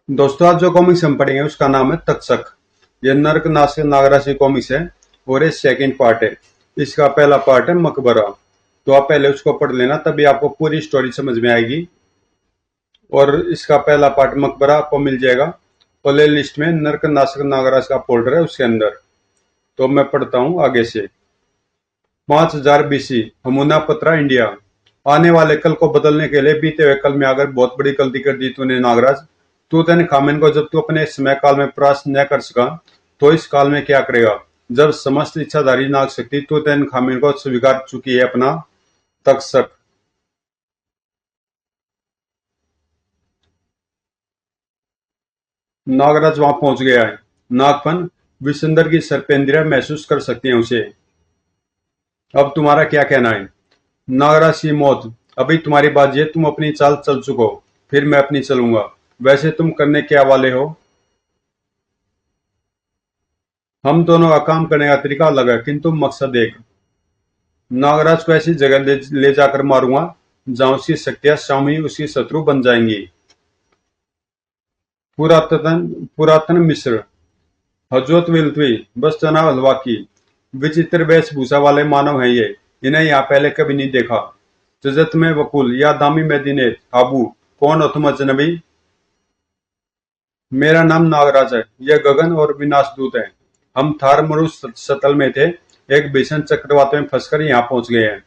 दोस्तों, आज जो कॉमिक्स हम पढ़ेंगे उसका नाम है तक्षक। ये नर्क नाशक नागराशि कॉमिक्स है और ये सेकंड पार्ट है। इसका पहला पार्ट है मकबरा। तो आप पहले उसको पढ़ लेना, तभी आपको पूरी स्टोरी समझ में आएगी। और इसका पहला पार्ट मकबरा आपको मिल जाएगा प्ले लिस्ट में, नर्क नाशक नागराज का फोल्डर है उसके अंदर। तो मैं पढ़ता हूँ आगे से। 5000 BC, हमुना पत्रा, इंडिया। आने वाले कल को बदलने के लिए बीते हुए कल में अगर बहुत बड़ी गलती कर दी तूने नागराज, तूतन खामिन को जब तू अपने समय काल में परास्त न कर सका, तो इस काल में क्या करेगा, जब समस्त इच्छाधारी नाग शक्ति तूतन खामिन को स्वीकार चुकी है अपना तक्षक। नागराज वहां पहुंच गया है। नागपन विसुंदर की सर्पेंद्रिया महसूस कर सकती है उसे। अब तुम्हारा क्या कहना है? नागराज की मौत अभी तुम्हारी बाजी है, तुम अपनी चाल चल चुको, फिर मैं अपनी चलूंगा। वैसे तुम करने क्या वाले हो? हम दोनों का काम करने का तरीका अलग है, किंतु मकसद एक। नागराज को ऐसी जगह ले जाकर मारूंगा जहां उसकी शक्तियां स्वयं ही उसकी शत्रु बन जाएंगी। पुरातन पुरातन मिस्र, हजरत विल्तवी बस जना हलवा की। विचित्र वेशभूषा वाले मानव हैं ये, इन्हें यहाँ पहले कभी नहीं देखा। जजत में वकुल या दामी मेदिने आबू, कौन हो तुम अजनबी? मेरा नाम नागराज है, यह गगन और विनाश दूत है। हम थार मरु सतल में थे, एक भीषण चक्रवात में फंसकर यहाँ पहुंच गए हैं।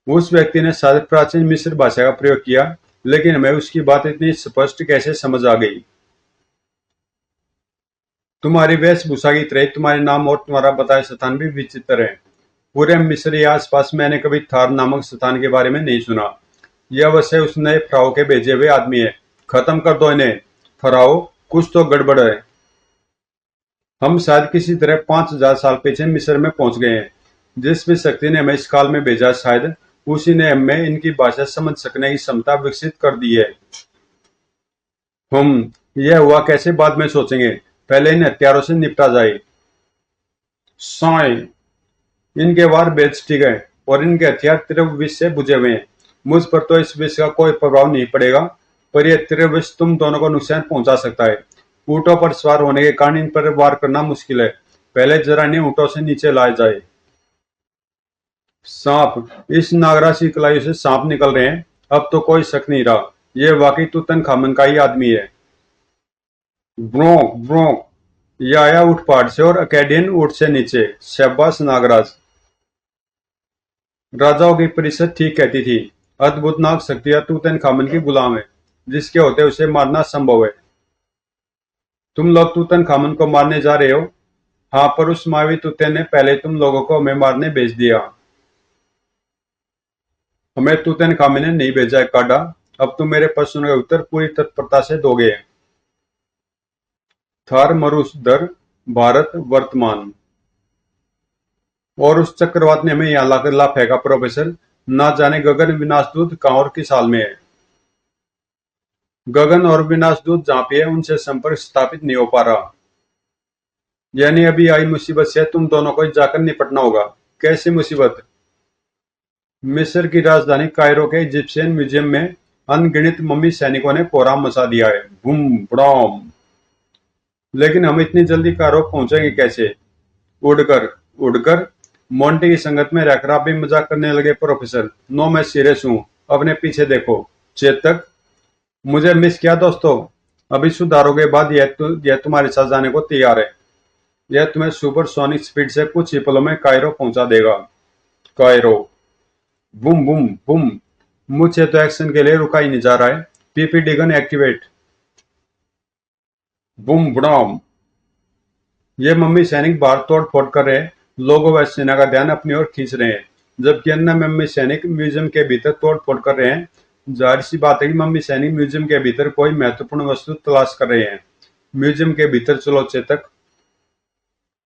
उस व्यक्ति ने शायद प्राचीन मिस्र भाषा का प्रयोग किया, लेकिन हमें उसकी बात इतनी स्पष्ट कैसे समझ आ गई? तुम्हारी वेशभूषा की तरह तुम्हारे नाम और तुम्हारा बताया स्थान भी विचित्र है। पूरे मिस्र या आसपास मैंने कभी थार नामक स्थान के बारे में नहीं सुना। यह अवश्य उस नए फराओ के भेजे हुए आदमी है। खत्म कर दो इन्हें। फराओ, कुछ तो गड़बड़ है। हम शायद किसी तरह 5000 साल पीछे मिस्र में पहुंच गए हैं। जिस भी शक्ति ने हमें इस काल में भेजा, शायद उसी ने हमें इनकी भाषा समझ सकने की क्षमता विकसित कर दी है। यह हुआ कैसे बाद में सोचेंगे, पहले इन हथियारों से निपटा जाए। साई, इनके वार बेइज्जती गए और इनके हथियार तीव्र विष से बुझे हुए हैं। मुझ पर तो इस विष का कोई प्रभाव नहीं पड़ेगा, पर यह तीव्र विष तुम दोनों को नुकसान पहुंचा सकता है। ऊंटों पर सवार होने के कारण इन पर वार करना मुश्किल है। पहले जरा इन्हें ऊंटों से नीचे लाया जाए। सांप, इस नागराज की कलाई से सांप निकल रहे हैं। अब तो कोई शक नहीं रहा, यह वाकई तूतनखामन का ही आदमी है। ब्रोंक ब्रोंक, यह आया ऊंट पहाड़ से और अकेडियन ऊंट से नीचे। शाबाश नागराज। राजाओं की परिषद ठीक कहती थी, अद्भुत नाग शक्तियां तूतनखामन की गुलाम है, जिसके होते उसे मारना संभव है। तुम लोग तूतनखामन को मारने जा रहे हो? हाँ, पर उस मावी तूते ने पहले तुम लोगों को हमें मारने भेज दिया। हमें तूतनखामन ने नहीं भेजा है काडा। अब तुम मेरे प्रश्नों का उत्तर पूरी तत्परता से दोगे। थार मरुधर, भारत वर्तमान। और उस चक्रवात ने हमें यहाँ लाकर ला फेंका प्रोफेसर। ना जाने गगन विनाशदूत कहाँ और किस हाल में है। गगन और विनाशदूत जहाँ पे है, उनसे संपर्क स्थापित नहीं हो पा रहा। यानी अभी आई मुसीबत से तुम दोनों को जाकर निपटना होगा। कैसी मुसीबत? मिस्र की राजधानी कायरो के इजिप्शियन म्यूजियम में अनगिनत मम्मी सैनिकों ने कोहराम मचा दिया है। बूम बड़ाम। लेकिन हम इतनी जल्दी कायरो पहुंचेंगे कैसे? उड़कर। उड़कर? मोंटी की संगत में रहकर आप भी मजाक करने लगे प्रोफेसर। नो, मैं सीरियस हूँ। अपने पीछे देखो। चेतक, मुझे मिस किया दोस्तों? अभी सुधारों के बाद यह तुम्हारे साथ जाने को तैयार है। यह तुम्हें सुपरसोनिक स्पीड से कुछ ही पलों में कायरो पहुंचा देगा। कायरो। बुम बुम बुम। मुझे तो एक्शन के लिए रुका ही नहीं जा रहा है। PPD gun activate. बुम बुड़ाम। ये मम्मी सैनिक बाहर तोड़ फोड़ कर रहे हैं। लोगों व सेना का ध्यान अपनी ओर खींच रहे हैं, जबकि अन्य मम्मी सैनिक म्यूजियम के भीतर तोड़ फोड़ कर रहे हैं। जाहिर सी बात है कि मम्मी सैनिक म्यूजियम के भीतर कोई महत्वपूर्ण वस्तु तलाश कर रहे हैं। म्यूजियम के भीतर चलो चेतक।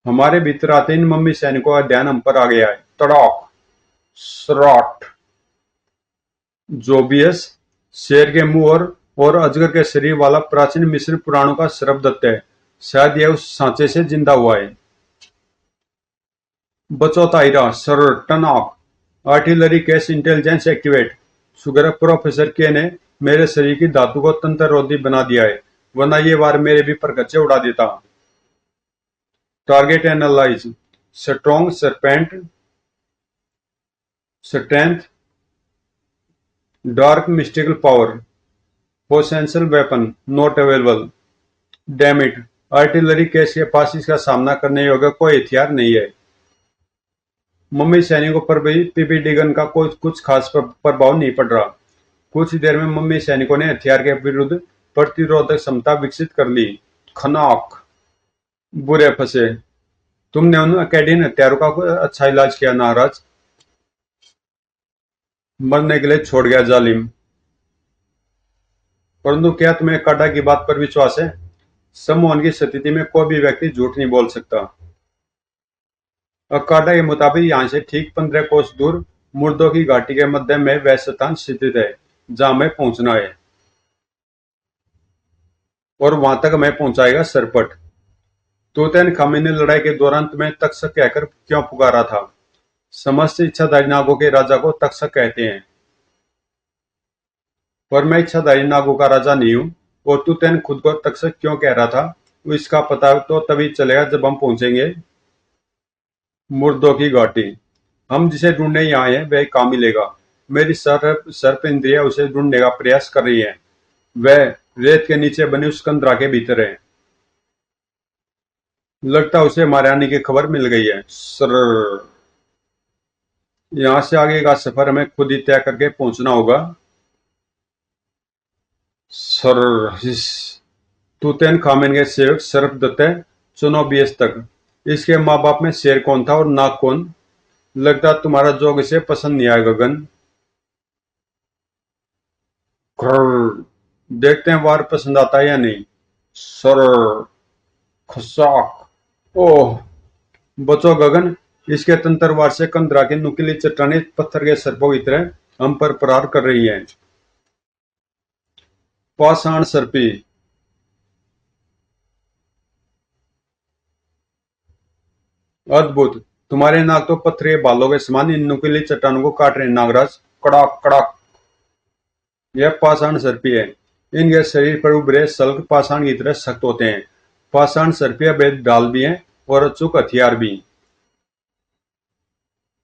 हमारे भीतर आते इन मम्मी सैनिकों का ध्यान हम पर आ गया है। तड़ाक। सराट। जोबियस, शेर के मुंह और अजगर के शरीर वाला प्राचीन मिस्र पुराणों का शरबदत्त है। शायद यह उस सांचे से जिंदा हुआ है। बचो ताइरा, सर टनॉक। Artillery case intelligence activate. Sugar professor के ने मेरे शरीर की धातु को तंत्र रोधी बना दिया है। वरना ये वार मेरे भी परगच्चे उड़ा देता। Target analyse, strong serpent, strength, dark mystical power, potential weapon not available, damn it, artillery case के पास इसका सामना करने योग्य कोई हथियार नहीं है। मुंबई सैनिकों पर भी पीपीडी गन का कोई कुछ खास प्रभाव नहीं पड़ रहा। कुछ देर में मुंबई सैनिकों ने हथियार के विरुद्ध प्रतिरोधक क्षमता विकसित कर ली। खनाक, बुरे फंसे। तुमने उन अकेडियन हथियारों का कोई अच्छा इलाज किया नाराज? मरने के लिए छोड़ गया जालिम। परंतु क्या तुम्हें काटा की बात पर विश्वास है? सम्मोहन की स्थिति में कोई भी व्यक्ति झूठ नहीं बोल सकता। अकाडा के मुताबिक यहाँ से ठीक 15 कोस दूर मुर्दों की घाटी के मध्य में वह स्थान स्थित है जहां हमें पहुंचना है, और वहां तक हमें पहुंचाएगा सरपट। तूतनखामुन ने लड़ाई के दौरान तुम्हें तक्षक कहकर क्यों पुकारा था? समस्त इच्छाधारी नागों के राजा को तक्षक कहते हैं, पर मैं इच्छाधारी नागों का राजा नहीं हूं। और तूतन खुद को तक्षक क्यों कह रहा था, इसका पता तो तभी चलेगा जब हम पहुंचेंगे मुर्दों की घाटी। हम जिसे ढूंढने यहाँ आए हैं वह कहाँ मिलेगा? मेरी सर्प इंद्रिया उसे ढूंढने का प्रयास कर रही है। वह रेत के नीचे बनी उस कंदरा के भीतर है। लगता उसे हमारे आने की खबर मिल गई है। सर, यहाँ से आगे का सफर हमें खुद ही तय करके पहुंचना होगा। सर, तूतनखामुन के सेवक सर्पदत्त है, चुनो 20 तक। इसके माँ बाप में शेर कौन था और नाग कौन? लगता तुम्हारा जोग इसे पसंद नहीं आएगा गगन। देखते हैं वार पसंद आता है या नहीं। सर, खसाक। ओह, बचो गगन, इसके तंत्रवार से कंदरा की नुकीली चट्टानें पत्थर के सर्पों की तरह हम पर प्रहार कर रही हैं। पाषाण सर्पी। अद्भुत, तुम्हारे नाग तो पत्थर के बालों के समान इन नुकीली चट्टानों को काट रहे नागराज। कड़ाक कड़ाक। यह पाषाण सर्पी है। इनके शरीर पर उभरे सल्क पाषाण की तरह सख्त होते हैं। पाषाण सर्पी अवैध ढाल भी हैं और अचूक हथियार भी।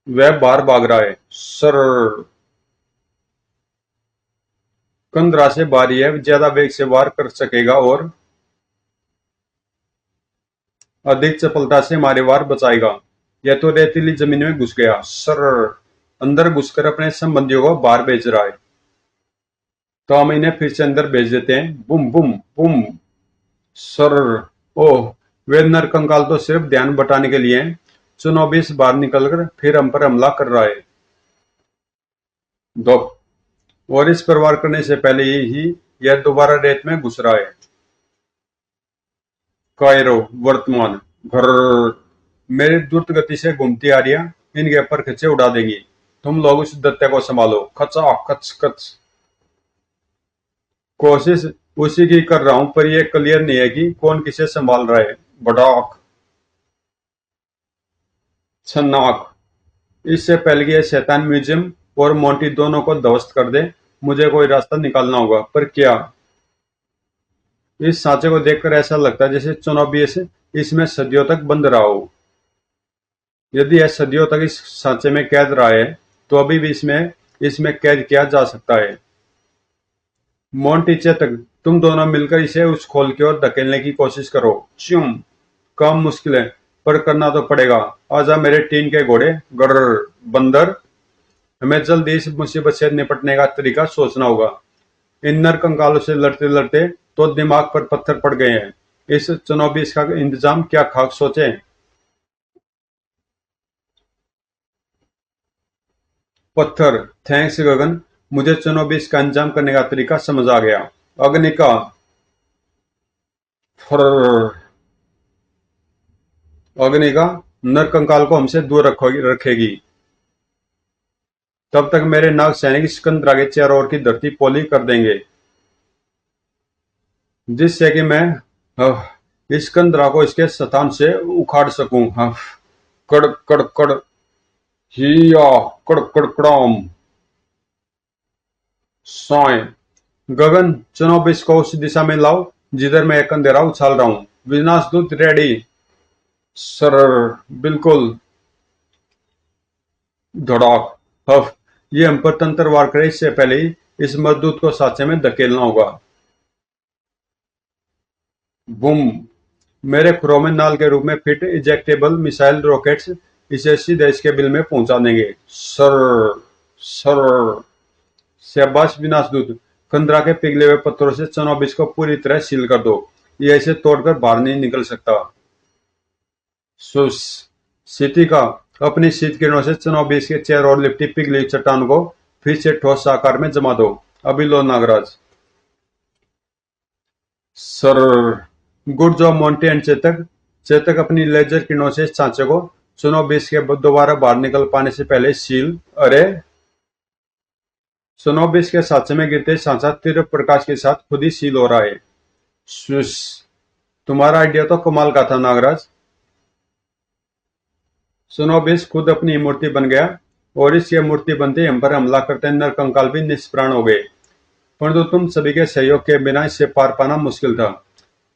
वह बाहर भाग रहा है। सर, कंदरा से बारी है, ज्यादा वेग से वार कर सकेगा और अधिक चपलता से हमारे वार बचाएगा। यह तो रेतीली जमीन में घुस गया। सर, अंदर घुसकर अपने संबंधियों को बाहर भेज रहा है। तो हम इन्हें फिर से अंदर भेज देते हैं। बुम बुम बुम। सर, ओह, वे नरकंकाल तो सिर्फ ध्यान बटाने के लिए हैं। चुनौबीस बाहर निकलकर फिर हम पर हमला कर रहा है। दो, और इस पर वार करने से पहले ही यह दोबारा रेत में घुस रहा है। कायरो वर्तमान। घर, मेरी द्रुत गति से घूमती आ रही इनके ऊपर खच्चे उड़ा देंगी। तुम लोग उस दत्ते को संभालो। खचा खच खच। कोशिश उसी की कर रहा हूं, पर यह क्लियर नहीं है कि कौन किसे संभाल रहा है। बड़ाक, छन्नाक। इससे पहले कि यह शैतान म्यूजियम और मोंटी दोनों को ध्वस्त कर दे, मुझे कोई रास्ता निकालना होगा। पर क्या? इस सांचे को देखकर ऐसा लगता है जैसे चुनौती इसमें सदियों तक बंद रहा हो। यदि यह सदियों तक इस सांचे में कैद रहा है, तो अभी भी इसमें इसमें कैद किया जा सकता है। मोंटी चेतक, तुम दोनों मिलकर इसे उस खोल की ओर धकेलने की कोशिश करो। च्यूम। काम मुश्किल है, पर करना तो पड़ेगा। आजा मेरे टीन के घोड़े। गर्र बंदर, हमें जल्दी इस मुसीबत से निपटने का तरीका सोचना होगा। इन नर कंकालों से लड़ते लड़ते तो दिमाग पर पत्थर पड़ गए हैं। इस चुनौती का इंतजाम क्या खाक सोचे। पत्थर, थैंक्स गगन, मुझे चुनौती का इंतजाम करने का तरीका समझ आ गया। अग्निका। अग्निका नर कंकाल को हमसे दूर रखेगी। तब तक मेरे नाग सैनिक सिकंदरा के चारों ओर की धरती पोली कर देंगे, जिससे कि मैं इस कंदरा को इसके स्थान से उखाड़ सकूं। कड़ कड़ कड़, हिया, कड़ कड़ कड़ाम। साय। गगन, चुनौती को उस दिशा में लाओ जिधर मैं एक अंधेरा उछाल रहा हूं। विनाशदूत रेडी। सर। बिल्कुल। धड़ाक। हफ। ये हम पर तंत्र वार करे इससे पहले ही इस मजदूत को साचे में धकेलना होगा। बूम। मेरे खुरों में नाल के रूप में फिट इजेक्टेबल मिसाइल रॉकेट्स इसे सीधे इसके बिल में पहुंचा देंगे। सर। सर। शाबाश विनाशदूत। कंदरा के पिघले हुए पत्थरों से चनोबिस को पूरी तरह सील कर दो। ये इसे तोड़कर बाहर नहीं निकल सकता। सुस। सिटी का। अपनी शीत किरणों से चनोबिस के चेहरे और लिपटी पिघली चट्टान को फिर से ठोस आकार में जमा दो। अभी लो Nagraj. Sir. Good job Monty and Chetak. Chetak अपनी लेजर किरणों से इस सांचे को चनोबिस के दोबारा बाहर निकल पाने से पहले सील। अरे। चनोबिस के सांचे में गिरते सांचा तीव्र प्रकाश के साथ खुद ही सील हो रहा है। सुस। तुम्हारा आइडिया तो कमाल का था नागराज। चनोबिस खुद अपनी मूर्ति बन गया और इसकी मूर्ति बनते हम पर हमला करते नरकंकाल भी निष्प्राण हो गए। परंतु तुम सभी के सहयोग के बिना इससे पार पाना मुश्किल था।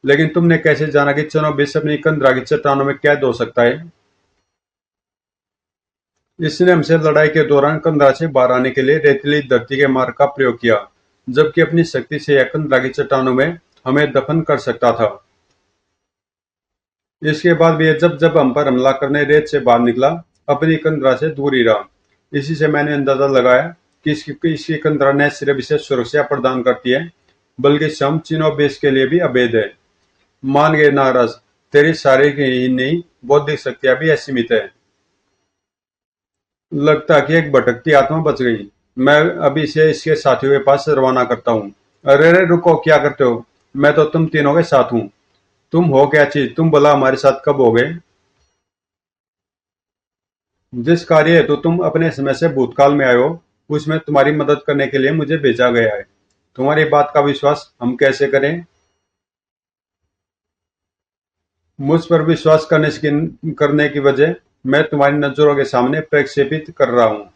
लेकिन तुमने कैसे जाना कि चनोबिस अपनी कंदरा की चट्टानों में कैद हो सकता है? इसने हमसे लड़ाई के दौरान कंदरा से बाहर आने के लिए रेतीली धरती के मार्ग का प्रयोग किया, जबकि अपनी शक्ति से यह कंदरा की चट्टानों में हमें दफन कर सकता था। इसके बाद भी जब जब हम पर हमला करने रेत से बाहर निकला, अपनी कंदरा से दूर ही रहा। इसी से मैंने अंदाजा लगाया कि इसकी कंदरा न सिर्फ इसे सुरक्षा प्रदान करती है, बल्कि स्वयं चनोबिस के लिए भी अभेद है। मान गए नाराज, तेरी शारीरिक ही नहीं बौद्धिक शक्तियां भी असीमित है। लगता कि एक भटकती आत्मा बच गई। मैं अभी इसे इसके साथियों के पास रवाना करता हूँ। अरे रे रुको, क्या करते हो? मैं तो तुम तीनों के साथ हूँ। तुम हो क्या चीज? तुम भला हमारे साथ कब हो गए? जिस कार्य हेतु तुम अपने समय से भूतकाल में आए हो, उसमें तुम्हारी मदद करने के लिए मुझे भेजा गया है। तुम्हारी बात का विश्वास हम कैसे करें? मुझ पर विश्वास करने की वजह मैं तुम्हारी नजरों के सामने प्रक्षेपित कर रहा हूँ।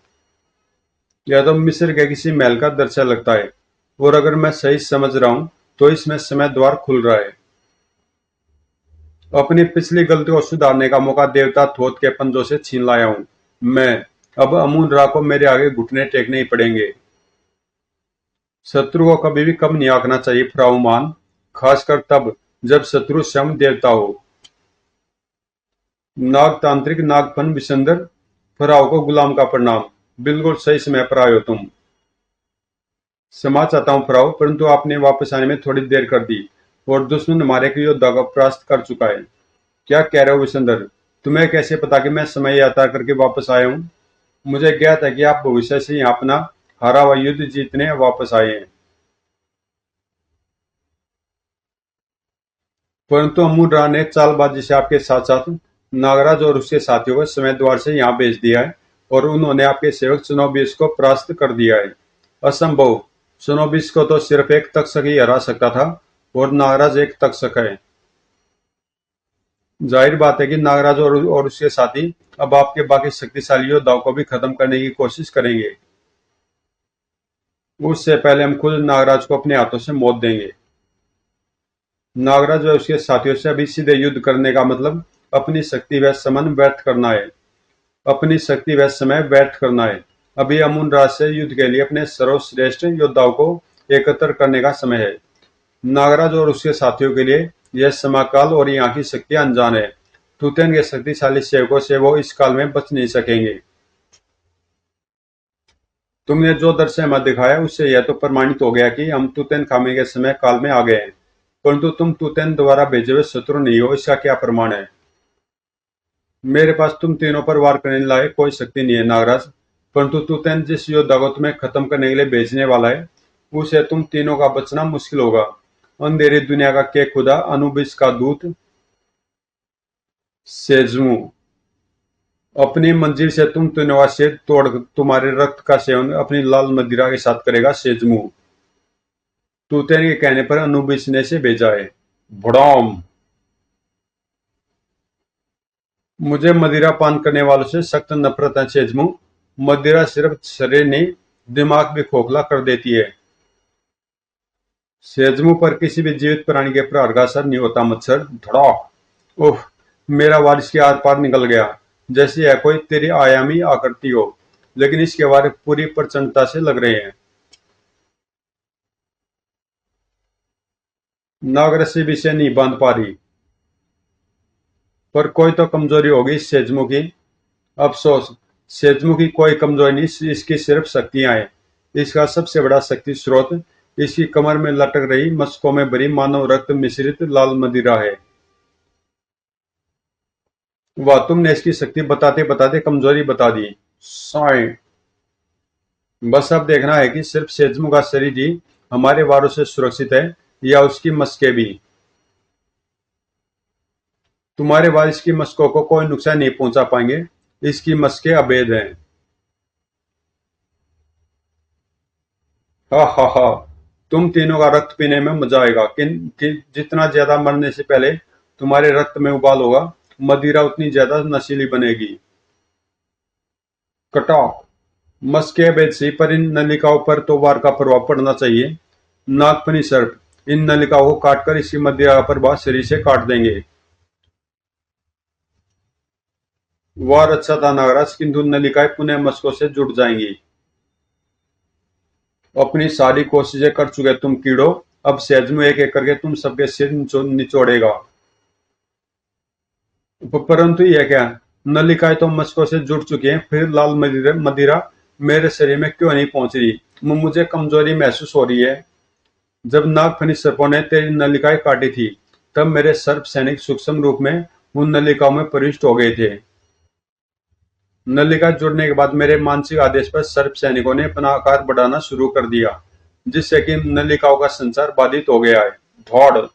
यह तो मिस्र के किसी महल का दृश्य लगता है, और अगर मैं सही समझ रहा हूँ तो इसमें समय द्वार खुल रहा है। अपनी पिछली गलती को सुधारने का मौका देवता थोथ के पंजों से छीन लाया हूँ मैं। अब अमून रा को मेरे आगे घुटने टेकने ही पड़ेंगे। शत्रु को कभी भी कम नहीं आंकना चाहिए फ्राउमान, खासकर तब जब शत्रु स्वयं देवता हो। नागतांत्रिक नागफन विसंदर, फराव को गुलाम का प्रणाम। बिल्कुल सही समय पर आए हो तुम। क्षमा चाहता हूँ फराव, परंतु आपने वापस आने में थोड़ी देर कर दी और दुश्मन हमारे को योद्धा को परास्त कर चुका है। क्या कह रहे हो विसंदर? तुम्हें कैसे पता कि मैं समय यात्रा करके वापस आया हूँ? मुझे ज्ञात है कि आप भविष्य से यहाँ अपना हारा हुआ युद्ध जीतने वापस आए हैं। परंतु अमूल राय ने चालबाजी से आपके साथ साथ नागराज और उसके साथियों को समय द्वार से यहाँ भेज दिया है, और उन्होंने आपके सेवक चनोबिस को परास्त कर दिया है। असंभव। चनोबिस को तो सिर्फ एक तक्षक ही हरा सकता था, और नागराज एक तक्षक है। जाहिर बात है कि नागराज और उसके साथी अब आपके बाकी शक्तिशाली योद्धाओं को भी खत्म करने की कोशिश करेंगे। उससे पहले हम खुद नागराज को अपने हाथों से मौत देंगे। नागराज व उसके साथियों से अभी सीधे युद्ध करने का मतलब अपनी शक्ति व समन व्यर्थ करना है। अपनी शक्ति व समय व्यर्थ करना है। अभी अमून राज से युद्ध के लिए अपने सर्वश्रेष्ठ योद्धाओं को एकत्र करने का समय है। नागराज और उसके साथियों के लिए यह समाकाल और यहाँ की शक्ति अनजान है। तूतेन के शक्तिशाली सेवकों से वो इस काल में बच नहीं सकेंगे। तुमने जो दृश्य हमें दिखाया उससे यह तो प्रमाणित हो गया कि हम तूतेन खामे के समय काल में आ गए हैं, परंतु तुम तूतेन द्वारा भेजे हुए शत्रु नहीं हो, इसका क्या प्रमाण है? मेरे पास तुम तीनों पर वार करने लायक कोई शक्ति नहीं है नागराज, परंतु तूतेन जिस योद्धा को तुम्हें खत्म करने के लिए भेजने वाला है, उसे तुम तीनों का बचना मुश्किल होगा। अंधेरी दुनिया का के खुदा, अनुबिस का दूत सेजमू। अपनी मंजिल से तुम तीनों का सिर तोड़ तुम्हारे रक्त का सेवन अपनी लाल मदिरा के साथ करेगा सेजमू। तूतेन के कहने पर अनुबिस ने से भेजा है। भड़ाम। मुझे मदिरा पान करने वालों से सख्त नफरत है सेजमू। मदिरा सिर्फ शरीर नहीं, दिमाग भी खोखला कर देती है। सेजमू पर किसी भी जीवित प्राणी के प्रहार का असर नहीं होता। मच्छर धड़ाक। ओह, मेरा वारिस के आर पार निकल गया, जैसे यह कोई तेरी आयामी आकृति हो, लेकिन इसके बारे पूरी प्रचंडता से लग रहे हैं। नाग रस्सी भी से नहीं बांध पा रही, पर कोई तो कमजोरी होगी इस सेजमू की। अफसोस, सेजमू की कोई कमजोरी नहीं, इसकी सिर्फ शक्तियां हैं। इसका सबसे बड़ा शक्ति स्रोत इसकी कमर में लटक रही मशकों में भरी मानव रक्त मिश्रित लाल मदिरा है। वाह, तुमने इसकी शक्ति बताते बताते कमजोरी बता दी। साई। बस अब देखना है कि सिर्फ सेजमू का शरीर ही हमारे वारों से सुरक्षित है, या उसकी मस्कें भी। तुम्हारे वारिस की मस्कों को कोई नुकसान नहीं पहुंचा पाएंगे, इसकी मस्कें अभेद हैं। हा हा हा। तुम तीनों का रक्त पीने में मजा आएगा, जितना ज्यादा मरने से पहले तुम्हारे रक्त में उबाल होगा, मदिरा उतनी ज्यादा नशीली बनेगी। कटाक। मस्के अभेद से, पर इन नलिकाओं पर तो वार का प्रभाव पड़ना चाहिए। नागफनी सर्प इन नलिकाओं को काटकर इसकी मदिरा का प्रभाव शरीर से काट देंगे। वार अच्छा था नागराज, किंतु नलिकाएं पुनः मस्कों से जुड़ जाएंगी। अपनी सारी कोशिशें कर चुके तुम कीड़ो, अब सेजमू एक एक करके तुम सबके सिर निचोड़ेगा। परंतु यह क्या, नलिकाएं तो मस्कों से जुड़ चुकी हैं, फिर लाल मदिरा मदिरा मेरे शरीर में क्यों नहीं पहुंच रही? मुझे कमजोरी महसूस हो रही है। जब नागफनी सर्पों ने तेरी नलिकाएं काटी थी, तब मेरे सर्प सैनिक सूक्ष्म रूप में उन नलिकाओं में प्रविष्ट हो गए थे। नलिका जुड़ने के बाद मेरे मानसिक आदेश पर सर्प सैनिकों ने अपना आकार बढ़ाना शुरू कर दिया, जिससे कि नलिकाओं का संचार बाधित हो गया है। धौड़।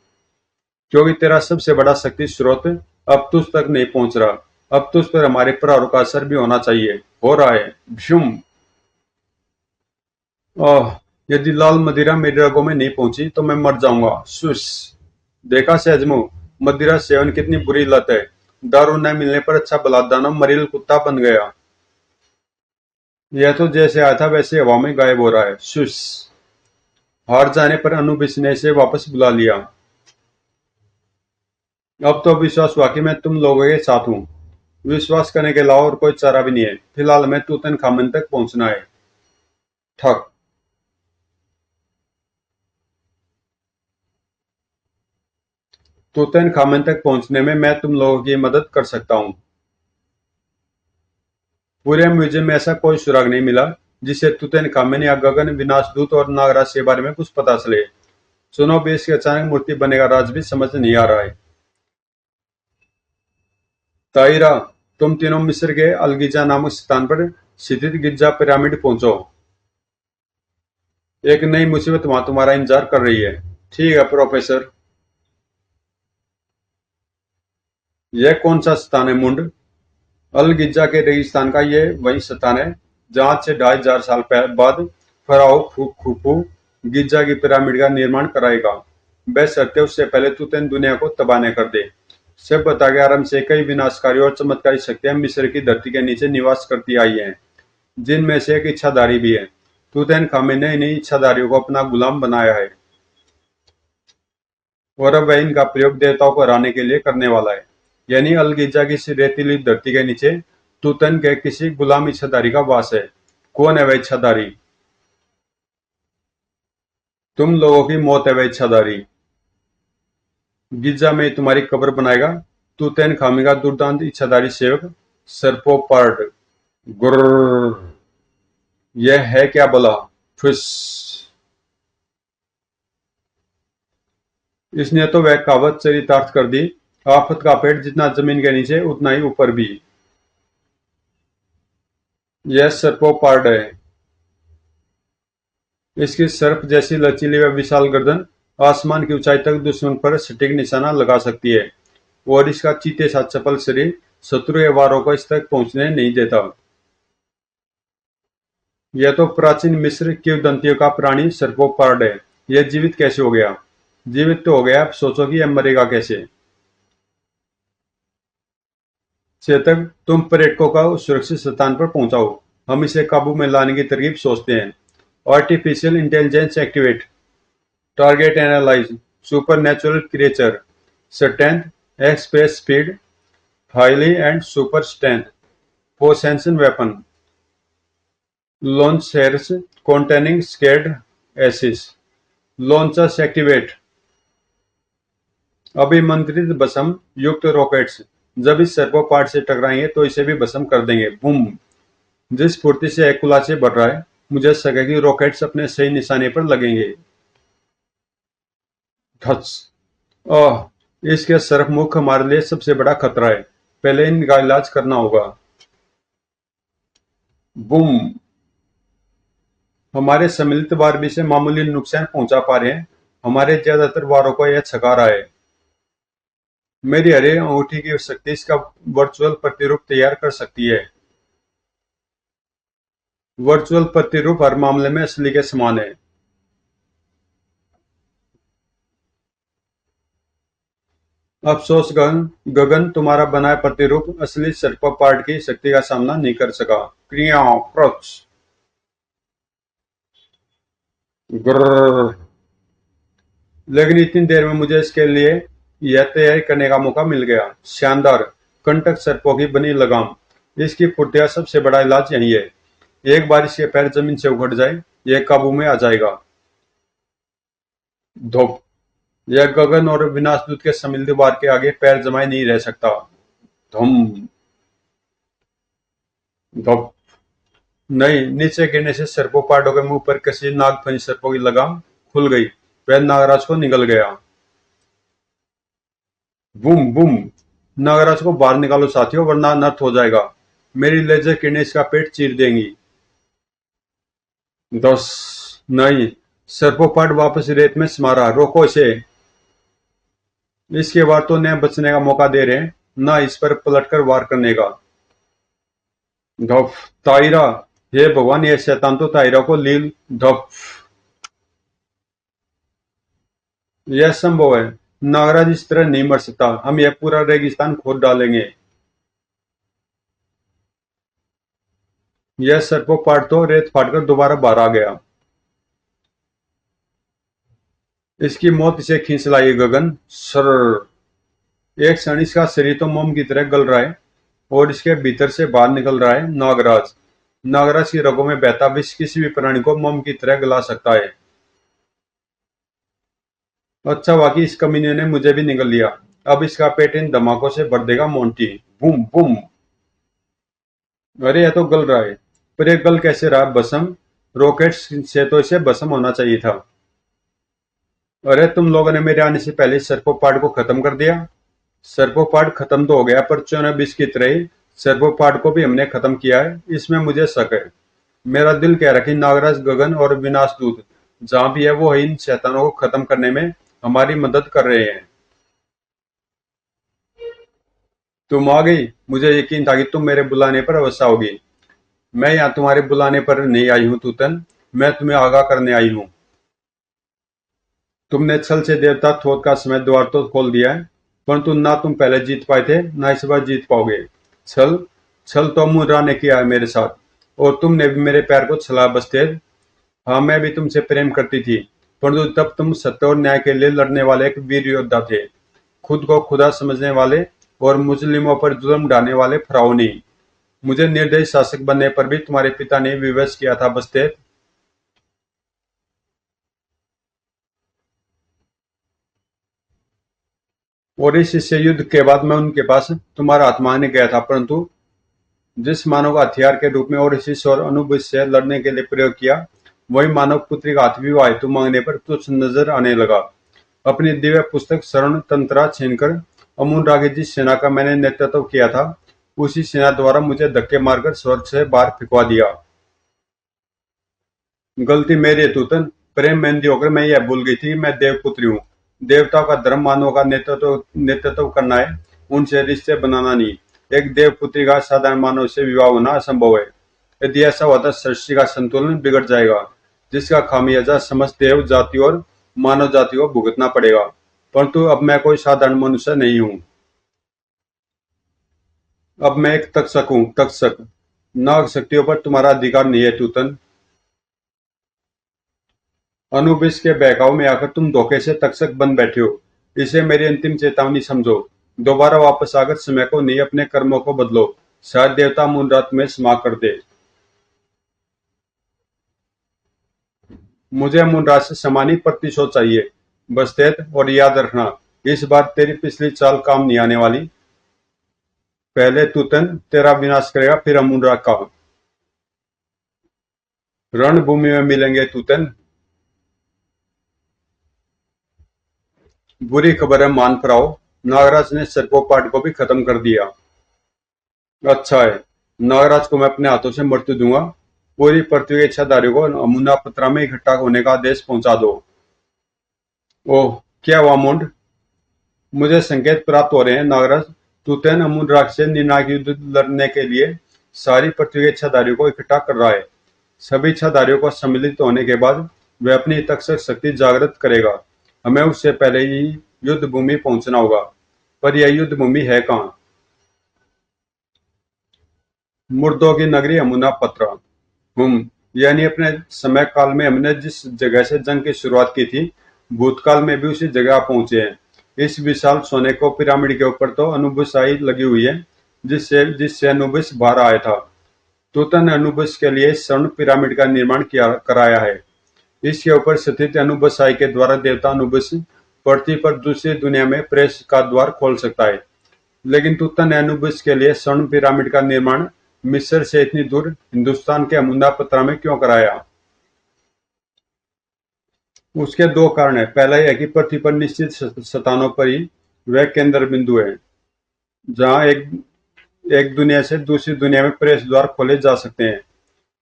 क्योंकि तेरा सबसे बड़ा शक्ति स्रोत अब तुझ तक नहीं पहुंच रहा, अब तुझ पर हमारे प्रहारों का असर भी होना चाहिए। हो रहा है। भ्यूम। आह, यदि लाल मदिरा मेरी रगों में नहीं पहुंची तो मैं मर जाऊंगा। सुस। देखा सेजमू, मदिरा सेवन कितनी बुरी लत है। दारू न मिलने पर अच्छा बलात्दानव मरील कुत्ता बन गया। यह तो जैसे आया था वैसे हवा में गायब हो रहा है। सुस। हार जाने पर अनुबिस ने इसे वापस बुला लिया। अब तो विश्वास हुआ कि मैं तुम लोगों के साथ हूँ। विश्वास करने के अलावा और कोई चारा भी नहीं है। फिलहाल हमें तूतनखामन तक पहुंचना है। ठक। तूतनखामन तक पहुंचने में मैं तुम लोगों की मदद कर सकता हूँ। पूरे म्यूजियम में ऐसा कोई सुराग नहीं मिला जिसे तूतनखामन या गगन विनाशदूत और नागराज के बारे में कुछ पता चले। सुनो भी, इसकी अचानक मूर्ति बनने का राज भी समझ नहीं आ रहा है। ताइरा, तुम तीनों मिस्र के अलगिजा नामक स्थान पर स्थित गिजा पिरामिड पहुंचो। एक नई मुसीबत वहां तुम्हारा इंतजार कर रही है। ठीक है प्रोफेसर। यह कौन सा स्थान है मुंड? अल गिजा के रेगिस्तान का ये वही स्थान है जहां से 2500 साल बाद फराओ खुफू गिजा की पिरामिड का निर्माण कराएगा। बशर्ते उससे पहले तूतन दुनिया को तबाह न कर दे। सभ्यता के आरंभ से कई विनाशकारी और चमत्कारी शक्तियां मिस्र की धरती के नीचे निवास करती आई हैं, जिनमें से एक इच्छाधारी भी है। तूतनखामन ने इन्हीं इच्छाधारियों को अपना गुलाम बनाया है, और अब वह इनका प्रयोग देवताओं को हराने के लिए करने वाला है। यानी अलगिजा की इस रेतीली धरती के नीचे तूतन के किसी गुलाम इच्छाधारी का वास है। कौन है वह इच्छाधारी? तुम लोगों की मौत है वह इच्छाधारी। गिजा में तुम्हारी कब्र बनाएगा तूतनखामन का दुर्दांत इच्छाधारी सेवक सर्पोपार्ड। गुर्र। यह है क्या भला? फुस। इसने तो वह कहावत चरितार्थ कर दी, आफत का पेड़ जितना जमीन के नीचे उतना ही ऊपर भी। यह सर्पोपार्ड है। इसकी सर्प जैसी लचीली व विशाल गर्दन आसमान की ऊंचाई तक दुश्मन पर सटीक निशाना लगा सकती है, और इसका चीते सा चपल शरीर शत्रु या वारों को इस तक पहुंचने नहीं देता। यह तो प्राचीन मिस्र किंवदंतियों का प्राणी सर्पोपार्ड है। यह जीवित कैसे हो गया? जीवित तो हो गया, अब सोचो कि यह मरेगा कैसे। चेतक, तुम पर्यटकों का उस सुरक्षित स्थान पर पहुंचाओ। हम इसे काबू में लाने की तरकीब सोचते हैं। Artificial intelligence activate. Target analyze. Supernatural creature. Strength, express speed, highly and super strength. Possession weapon. Launch cells containing scared ashes. Launchers activate. अभिमंत्रित भस्म युक्त रॉकेट्स जब इस सर्पोपाड से टकराएंगे तो इसे भी भस्म कर देंगे। बूम। जिस फुर्ती से एक्कुलाचे बढ़ रहा है, मुझे शक है कि रॉकेट्स अपने सही निशाने पर लगेंगे। धस। ओह, इसके सर्पमुख हमारे लिए सबसे बड़ा खतरा है। पहले इनका इलाज करना होगा। बूम। हमारे सम्मिलित वार भी से मामूली नुकसान पहुंचा पा रहे हैं। हमारे ज्यादातर वारों को यह छका रहा है। मेरी हरी अंगूठी की शक्ति इसका वर्चुअल प्रतिरूप तैयार कर सकती है। वर्चुअल प्रतिरूप हर मामले में असली के समान है। अफसोस गगन, तुम्हारा बनाया प्रतिरूप असली सर्पोपाड की शक्ति का सामना नहीं कर सका। क्रिया क्रॉच। ग्रर। लेकिन इतनी देर में मुझे इसके लिए यह तैयारी करने का मौका मिल गया। शानदार। कंटक सर्पों की बनी लगाम। इसकी फुर्तिया सबसे बड़ा इलाज यही है। एक बार इसके पैर जमीन से उखड़ जाए, यह काबू में आ जाएगा। धोप। यह गगन और विनाशदूत के सम्मिलित वार के आगे पैर जमाए नहीं रह सकता। धम। धप। नहीं, नीचे गिरने से सर्पोपाडों के मुंह पर कसी नागफनी सर्पों की लगाम खुल गई। वह नागराज को निगल गया। Boom boom. नागराज को बाहर निकालो साथियों, वरना अनर्थ हो जाएगा। मेरी लेजर किरणें इसका पेट चीर देंगी। 10। नहीं, सर्पोपाड वापस रेत में समा रहा। रोको इसे। इसके वार तो न बचने का मौका दे रहे हैं, न इस पर पलटकर वार करने का। धप। ताइरा। हे भगवान, ये शैतान तो ताइरा को लील। धप। यह संभव है। नागराज इस तरह नहीं मर सकता। हम यह पूरा रेगिस्तान खोद डालेंगे। यह सर्पोपाड तो रेत फाटकर दोबारा बाहर आ गया। इसकी मौत इसे खींच लाई गगन। सर। एक क्षण इसका शरीर तो मोम की तरह गल रहा है और इसके भीतर से बाहर निकल रहा है नागराज। नागराज की रगों में बहता विष किसी भी प्राणी को मोम की तरह गला सकता है। अच्छा हुआ कि इस कमीने ने मुझे भी निगल लिया। अब इसका पेट इन धमाकों से भर देगा मोंटी। Boom boom. अरे, यह तो गल रहा है। पर यह गल कैसे रहा? भस्म। रॉकेट्स से तो इसे भस्म होना चाहिए था। अरे, तुम लोगों ने मेरे आने से पहले सर्पोपाड को खत्म कर दिया। सर्पोपाड खत्म तो हो गया, पर 24 की तरह ही सर्पोपाड को भी हमने खत्म किया है, इसमें मुझे शक है। मेरा दिल कह रहा है कि नागराज, गगन और विनाशदूत जहां भी है, वो इन शैतानों को खत्म करने में हमारी मदद कर रहे हैं। तुम आ गई। मुझे यकीन था कि तुम मेरे बुलाने पर अवश्य आओगी। मैं यहाँ तुम्हारे बुलाने पर नहीं आई हूँ तूतन, मैं तुम्हें आगाह करने आई हूँ। तुमने छल से देवता थोथ का समय द्वार तो खोल दिया है, परंतु ना तुम पहले जीत पाए थे, ना इस बार जीत पाओगे। छल। छल तो मुर्रा ने किया है मेरे साथ, और तुमने भी मेरे पैर को छला बसते। हाँ, मैं भी तुमसे प्रेम करती थी, परंतु तब तुम सत्य और न्याय के लिए लड़ने वाले एक वीर योद्धा थे, खुद को खुदा समझने वाले और मुस्लिमों पर जुल्म ढाने वाले फराउनी। मुझे निर्दयी शासक बनने पर भी तुम्हारे पिता ने विवश किया था बस्ते। और इस शिष्य युद्ध के बाद मैं उनके पास तुम्हारा हाथ मांगने गया था, परंतु जिस मानव का हथियार के रूप में और शिष्य और अनुभव से लड़ने के लिए प्रयोग किया, वही मानव पुत्री का हाथ विवाह हेतु मांगने पर तुच्छ नजर आने लगा। अपनी दिव्य पुस्तक शरण तंत्रा छीनकर अमून रागे जिस सेना का मैंने नेतृत्व किया था, उसी सेना द्वारा मुझे धक्के मारकर स्वर्ग से बाहर फिकवा दिया। गलती मेरी है तूतन। प्रेम मेहंदी होकर मैं यह भूल गई थी कि मैं देवपुत्री हूँ। देवताओं का धर्म मानवों का नेतृत्व करना है, उनसे रिश्ते बनाना नहीं। एक देवपुत्री का साधारण मानव से विवाह होना असंभव है। यदि ऐसा हुआ तो सृष्टि का संतुलन बिगड़ जाएगा, जिसका खामियाजा समस्त देव जाति और मानव जाति को भुगतना पड़ेगा। परंतु अब मैं कोई साधारण मनुष्य नहीं हूँ। अब मैं एक तक्षक हूँ। तक्षक। नाग शक्तियों पर तुम्हारा अधिकार नहीं है तूतन। अनुबिस के बहकाव में आकर तुम धोखे से तक्षक बन बैठे हो। इसे मेरी अंतिम चेतावनी समझो। दोबारा वापस आकर समय को नहीं, अपने कर्मों को बदलो। शायद देवता मुनरात में क्षमा कर दे। मुझे मुनरात से समानी प्रतिशोध चाहिए बस्तेत, और याद रखना, इस बार तेरी पिछली चाल काम नहीं आने वाली। पहले तूतन तेरा विनाश करेगा, फिर अमुनरा का। रणभूमि में मिलेंगे तूतन। बुरी खबर है, मान पर आओ। नागराज ने सर्पोपाट को भी खत्म कर दिया। अच्छा है, नागराज को मैं अपने हाथों से मृत्यु दूंगा। पूरी पृथ्वी के इच्छाधारियों को अमुना पत्रा में इकट्ठा होने का आदेश पहुंचा दो। ओह, क्या हुआ मुंड? मुझे संकेत प्राप्त हो रहे हैं नागराज। तूतन अमुनराग से निर्णायक युद्ध लड़ने के लिए सारी पृथ्वी के इच्छाधारियों को इकट्ठा कर रहा है। सभी इच्छाधारियों को सम्मिलित होने के बाद वह अपनी तक्षक शक्ति जागृत करेगा। हमें उससे पहले ही युद्ध भूमि पहुंचना होगा। पर यह युद्ध भूमि है कहाँ? मुर्दों की नगरी अमुना पत्रा। यानी अपने समय काल में हमने जिस जगह से जंग की शुरुआत की थी, भूतकाल में भी उसी जगह पहुंचे हैं। इस विशाल सोने को पिरामिड के ऊपर तो अनुबुसाई लगी हुई है, जिससे जिससे अनुबिस बाहर आया था। तूतन ने अनुबिस के लिए स्वर्ण पिरामिड का निर्माण किया कराया है। इसके ऊपर स्थित अनुबसाई के द्वारा देवता अनुबिस पृथ्वी पर दूसरी दुनिया में प्रवेश का द्वार खोल सकता है। लेकिन तूतन ने अनुबिस के लिए स्वर्ण पिरामिड का निर्माण मिस्र से इतनी दूर हिंदुस्तान के अमुंदा पत्रा में क्यों कराया? उसके दो कारण है। पहला यह कि पृथ्वी पर निश्चित स्थानों पर ही वह केंद्र बिंदु है जहां एक एक दुनिया से दूसरी दुनिया में प्रवेश द्वार खोले जा सकते हैं।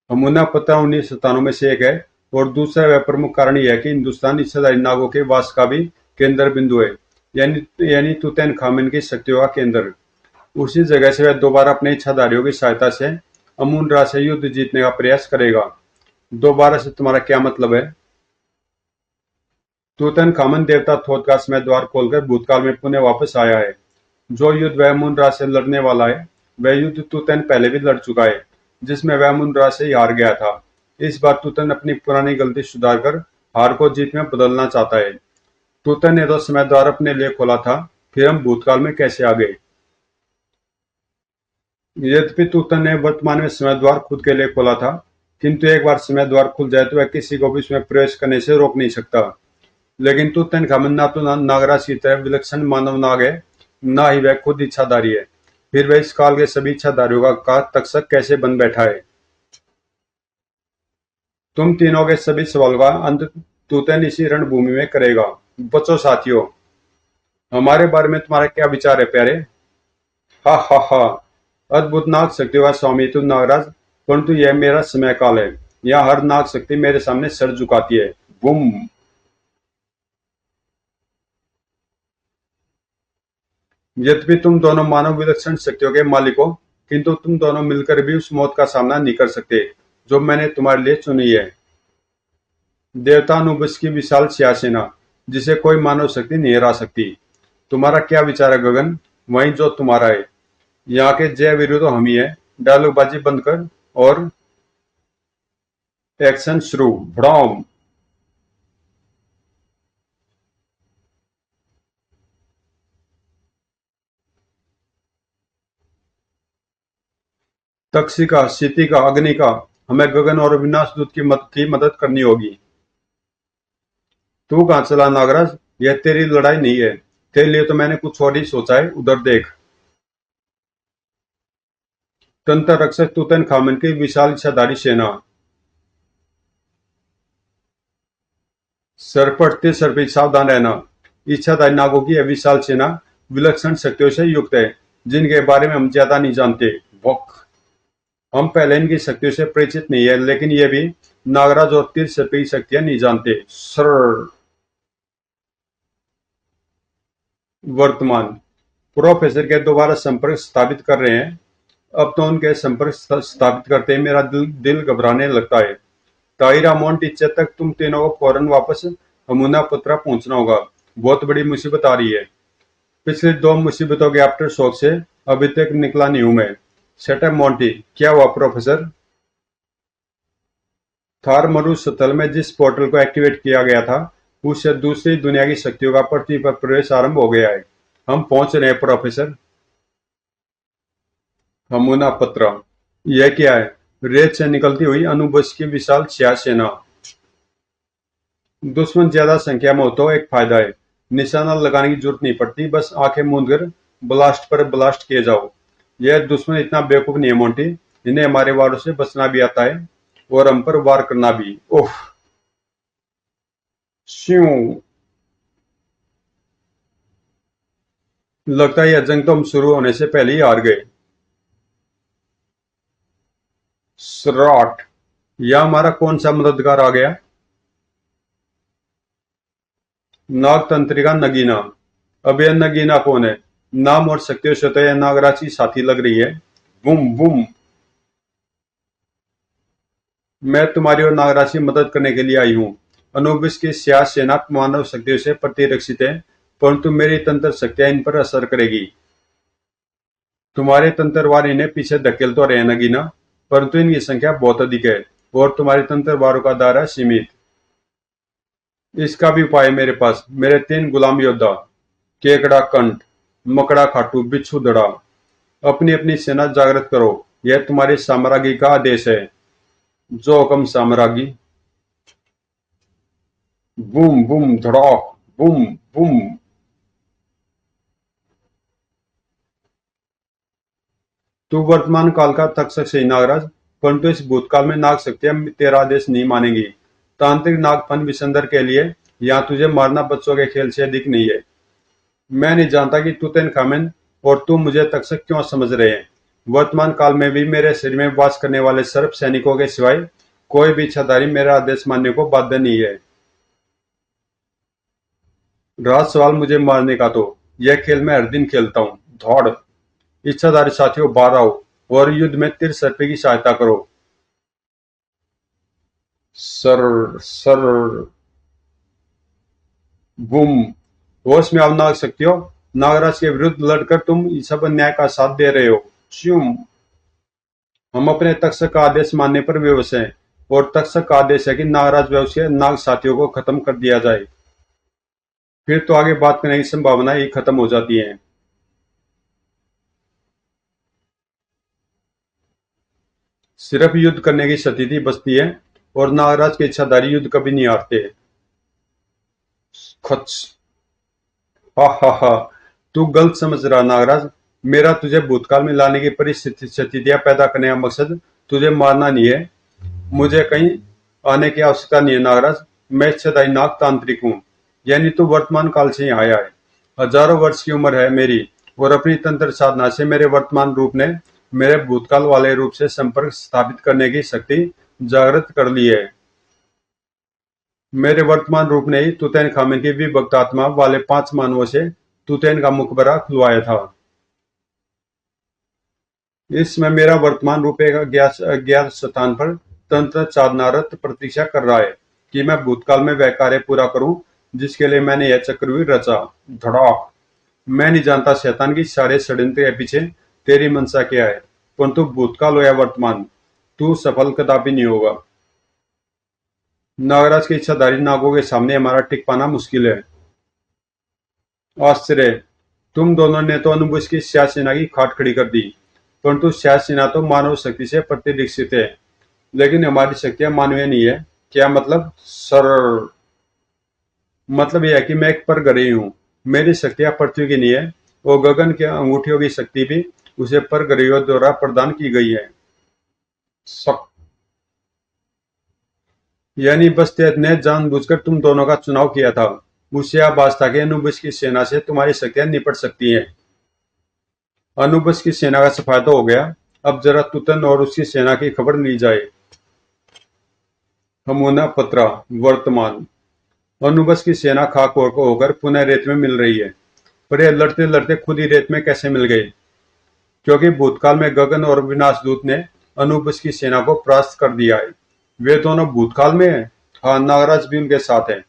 अमुना पत्रा उन्हीं स्थानों में से एक है। और दूसरा वह प्रमुख कारण यह है कि हिंदुस्तान इच्छाधारी नागों के वास का भी केंद्र बिंदु है, यानी तूतनखामन की शक्तियों का केंद्र। उसी जगह से वह दोबारा अपने इच्छाधारियों की सहायता से अमुन-रा से युद्ध जीतने का प्रयास करेगा। दोबारा से तुम्हारा क्या मतलब है? तूतनखामन देवता थोथ का समय द्वार खोलकर भूतकाल में पुनः वापस आया है। जो युद्ध वह अमुन-रा से लड़ने वाला है, वह युद्ध तूतन पहले भी लड़ चुका है, जिसमें वह अमुन-रा से ही हार गया था। इस बार तूतन अपनी पुरानी गलती सुधार कर हार को जीत में बदलना चाहता है। तूतन ने तो समय द्वार अपने लिए खोला था, फिर हम भूतकाल में कैसे आ गए? यद्यपि तूतन ने वर्तमान में समय द्वार खुद के लिए खोला था, किंतु एक बार समय द्वार खुल जाए तो वह किसी को भी उसमें प्रवेश करने से रोक नहीं सकता। लेकिन तूतनखामन ना तो नागराज की तरह विलक्षण मानव नाग है, ना ही वह खुद इच्छाधारी है। फिर वह इस काल के सभी इच्छाधारियों का तक्षक कैसे बन बैठा है? तुम तीनों के सभी सवालों का अंत तूतन इसी रणभूमि में करेगा। बच्चों साथियों, हमारे बारे में तुम्हारा क्या विचार है प्यारे? हा हा हा। अद्भुत नाग शक्ति का स्वामी तुम नागराज, परंतु यह मेरा समय काल है। यहाँ हर नाग शक्ति मेरे सामने सर झुकाती है। बुम। यद्यपि तुम दोनों मानव विलक्षण शक्तियों के मालिक हो, किंतु तुम दोनों मिलकर भी उस मौत का सामना नहीं कर सकते जो मैंने तुम्हारे लिए चुनी है। देवता अनुबिस की विशाल सियासेना, जिसे कोई मानव शक्ति नहीं हरा सकती। तुम्हारा क्या विचार है गगन? वही जो तुम्हारा है। यहाँ के जय वीरू तो हम ही है। डायलॉगबाजी बंद कर और एक्शन शुरू। भड़ाम। तक्षिका, क्षितिका, अग्निका, हमें गगन और विनाश दूत की मदद करनी होगी। तू कहाँ चला नागराज? यह तेरी लड़ाई नहीं है। तेरे लिए तो मैंने कुछ और ही सोचा है, उधर देख। तंत्र रक्षक तूतनखामन की विशाल इच्छाधारी सेना। सरपटते सरपी सावधान रहना। इच्छाधारी नागों की यह विशाल सेना विलक्षण शक्तियों से युक्त है, जिनके बारे में हम ज्यादा नहीं जानते। वक। हम पहले इनकी शक्तियों से परिचित नहीं है, लेकिन ये भी नागराज और तीर सर्पी की शक्तियां नहीं जानते। सर। वर्तमान। प्रोफेसर के दोबारा संपर्क स्थापित कर रहे हैं। अब तो उनके संपर्क स्थापित करते ही मेरा दिल घबराने लगता है। ताहिरा मोन्टिचे तक तुम तीनों को फौरन वापस अमुना पत्रा पहुंचना होगा। बहुत बड़ी मुसीबत आ रही है। पिछली दो मुसीबतों के आफ्टर शॉक से अभी तक निकला नहीं हूं मैं। सेटअप मोंटी, क्या हुआ प्रोफेसर? थार मरुस्थल में जिस पोर्टल को एक्टिवेट किया गया था उससे दूसरी दुनिया की शक्तियों का पृथ्वी पर प्रवेश आरंभ हो गया है। हम पहुंच रहे हैं प्रोफेसर। हमूना पत्र। यह क्या है? रेत से निकलती हुई अनुबस की विशाल छाया सेना। दुश्मन ज्यादा संख्या में हो तो एक फायदा है, निशाना लगाने की जरूरत नहीं पड़ती, बस आंखें मूंद कर ब्लास्ट पर ब्लास्ट किए जाओ। यह दुश्मन इतना बेवकूफ नहीं है मोंटी, इन्हें हमारे वारों से बचना भी आता है और हम पर वार करना भी। ओह श्यू, लगता है यह जंग तो हम शुरू होने से पहले ही हार गए। स्रॉट, यह हमारा कौन सा मददगार आ गया? नागतंत्रिका नगीना। अब यह नगीना कौन है? नाम और शक्तियों से तो यह नागराज की साथी लग रही है। बुम बुम। मैं तुम्हारी और नागराज की मदद करने के लिए आई हूँ। अनुबिस की स्याह सेना मानव शक्तियों से प्रतिरक्षित है, परंतु मेरी तंत्र शक्तियां इन पर असर करेगी। तुम्हारे तंत्रवार इन्हें पीछे धकेल तो रहे नगीना, परंतु इनकी संख्या बहुत अधिक है और तुम्हारे तंत्रवारों का दायरा सीमित। इसका भी उपाय है मेरे पास। मेरे 3 गुलाम योद्धा, केकड़ा कंठ, मकड़ा खाटू, बिच्छू दड़ा। अपनी अपनी सेना जागृत करो, यह तुम्हारे साम्राज्ञी का आदेश है। जो हुक्म साम्राज्ञी। बूम बूम धड़ाक, बूम बूम। तू वर्तमान काल का तक्षक सही नागराज, परंतु इस भूतकाल में नाग शक्तियां तेरा आदेश नहीं मानेंगी। तांत्रिक नागफन विसंदर के लिए यहाँ तुझे मारना बच्चों के खेल से अधिक नहीं है। मैं नहीं जानता कि तुतनखामेन और तू मुझे तक्षक क्यों समझ रहे हैं। वर्तमान काल में भी मेरे शरीर में वास करने वाले सर्प सैनिकों के सिवाय कोई भी इच्छाधारी मेरा आदेश मानने को बाध्य नहीं है। रहा सवाल मुझे मारने का, तो यह खेल मैं हर दिन खेलता हूँ। दौड़, इच्छाधारी साथियों बाहर आओ और युद्ध में तिर सर्पे की सहायता करो। Sir sir boom. होश में आओ नाग शक्तियों, नागराज के विरुद्ध लड़कर तुम इस सब अन्याय का साथ दे रहे हो। श्यूम। हम अपने तक्षक का आदेश मानने पर विवश हैं और तक्षक का आदेश है कि नागराज व उसके नाग साथियों को खत्म कर दिया जाए। फिर तो आगे बात करने की संभावना ही खत्म हो जाती है। सिर्फ युद्ध करने की स्थिति बचती है और नागराज के इच्छाधारी युद्ध कभी नहीं हारते। खच। हा हा हा। तू गलत समझ रहा नागराज। मेरा तुझे भूतकाल में लाने की परिस्थिति स्थितियां पैदा करने का मकसद तुझे मारना नहीं है। मुझे कहीं आने की आवश्यकता नहीं है नागराज। मैं इच्छाधारी नाग तांत्रिक हूँ, यानी तू वर्तमान काल से ही आया है। हजारों वर्ष की उम्र है मेरी और अपनी तंत्र साधना से मेरे वर्तमान रूप ने मेरे भूतकाल वाले रूप से संपर्क स्थापित करने की शक्ति जागृत कर ली है। मेरे वर्तमान रूप ने ही तुतनखामेन की विभक्त आत्मा वाले 5 मानवों से तुतैन का मुकबरा खुलवाया था। इसमें मेरा वर्तमान रूप एक अज्ञात स्थान पर तंत्र साधनारत प्रतीक्षा कर रहा है कि मैं भूतकाल में वह कार्य पूरा करूं जिसके लिए मैंने यह चक्रव्यूह रचा। धड़ाक। मैं नहीं जानता शैतान की सारे षड्यंत्र के पीछे तेरी मंशा क्या है, परंतु भूतकाल हो या वर्तमान, तू सफल कदापि नहीं होगा। नागराज के इच्छाधारी नागों के सामने हमारा टिक पाना मुश्किल है। आश्चर्य, तुम दोनों ने तो अनुबुस की स्याह सेना की खाट खड़ी कर दी, परंतु स्याह सेना तो मानव शक्ति से प्रतिरक्षित है, लेकिन हमारी शक्तियां मानवीय नहीं है। क्या मतलब? सर, मतलब यह है कि मैं एक परग्रही हूँ। मेरी शक्तियां पृथ्वी की नहीं है और गगन के अंगूठियों की शक्ति भी उसे परग्रहियों द्वारा प्रदान की गई है। सक। यानी बस्तियत ने जानबूझकर तुम दोनों का चुनाव किया था। उसे आभास था कि अनुबस की सेना से तुम्हारी शक्तियां निपट सकती हैं। अनुबस की सेना का सफाया तो हो गया, अब जरा तुतन और उसकी सेना की खबर ली जाए। हमूना पत्रा। वर्तमान। अनुबस की सेना खाक होकर पुनः रेत में मिल रही है, पर यह लड़ते लड़ते खुद ही रेत में कैसे मिल गई? क्योंकि भूतकाल में गगन और विनाशदूत ने अनुबस की सेना को परास्त कर दिया है। वे दोनों भूतकाल में हैं। हाँ, नागराज भी उनके साथ है।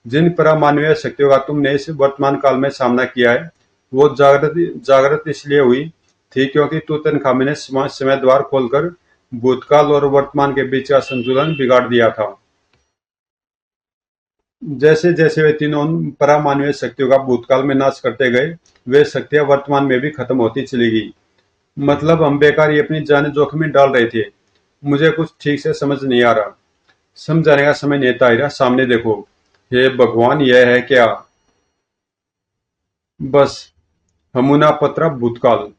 जिन परामानवीय शक्तियों का तुमने इस वर्तमान काल में सामना किया है वो जागृत इसलिए हुई थी क्योंकि तुतनखामेन ने समय द्वार खोलकर भूतकाल और वर्तमान के बीच का संतुलन बिगाड़ दिया था। जैसे जैसे वे तीनों परामानवीय शक्तियों का भूतकाल में नाश करते गए, वे शक्तियां वर्तमान में भी खत्म होती चली गई। मतलब हम बेकार ही अपनी जान जोखिम में डाल रहे थे। मुझे कुछ ठीक से समझ नहीं आ रहा। समझाने का समय नहीं था आयरा, सामने देखो। हे भगवान, यह है क्या? बस। हमुना पत्रा भूतकाल।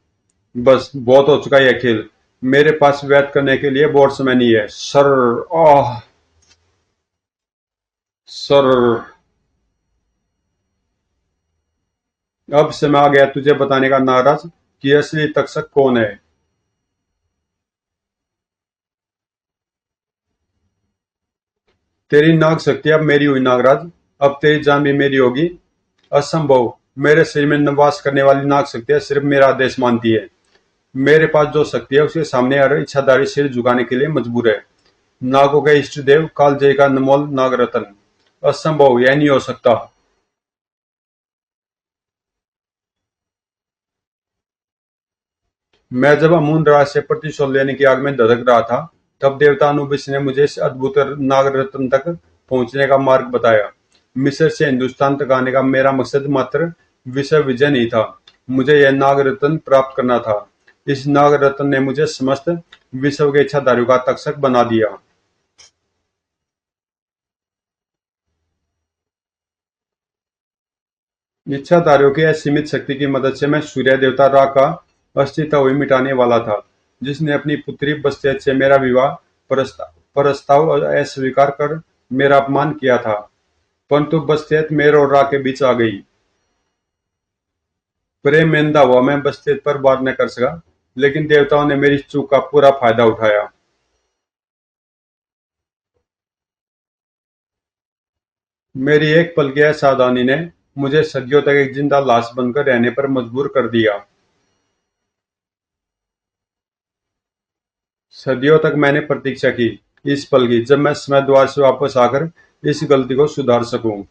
बस बहुत हो चुका है यह खेल। मेरे पास व्यर्थ करने के लिए बहुत समय नहीं है। सर। आह। सर। अब समय आ गया तुझे बताने का नाराज कि असली तक्षक कौन है। तेरी नाग शक्ति अब मेरी हुई नागराज। अब तेरी जान भी मेरी होगी। असंभव। मेरे शरीर में निवास करने वाली नाग शक्तियां सिर्फ मेरा आदेश मानती है। मेरे पास जो शक्ति है उसके सामने हर इच्छाधारी सिर झुकाने के लिए मजबूर है। नागों के इष्ट देव कालजयी का अनमोल नागरत्न। असंभव, यह नहीं हो सकता। मैं जब अमून राज से प्रतिशोध लेने की आग में धधक रहा था, तब देवता अनुबिस ने मुझे इस अद्भुत नागरत्न तक पहुंचने का मार्ग बताया। मिस्र से हिंदुस्तान तक आने का मेरा मकसद मात्र विश्व विजय नहीं था। मुझे यह नागरत्न प्राप्त करना था। इस नागरत्न ने मुझे समस्त विश्व के इच्छाधारियों का तक्षक बना दिया। इच्छाधारियों की असीमित शक्ति की मदद से मैं सूर्य देवता रा का अस्तित्व ही मिटाने वाला था, जिसने अपनी पुत्री बस्तेज से मेरा विवाह प्रस्ताव अस्वीकार कर मेरा अपमान किया था। परंतु बस्तेज मेरे और रा के बीच आ गई। प्रेम में अंधा हुआ मैं बस्तेज पर वार न कर सका, लेकिन देवताओं ने मेरी चूक का पूरा फायदा उठाया। मेरी एक पल की असावधानी ने मुझे सदियों तक एक जिंदा लाश बनकर रहने पर मजबूर कर दिया। सदियों तक मैंने प्रतीक्षा की इस पल की, जब मैं समय द्वार से वापस आकर इस गलती को सुधार सकूं।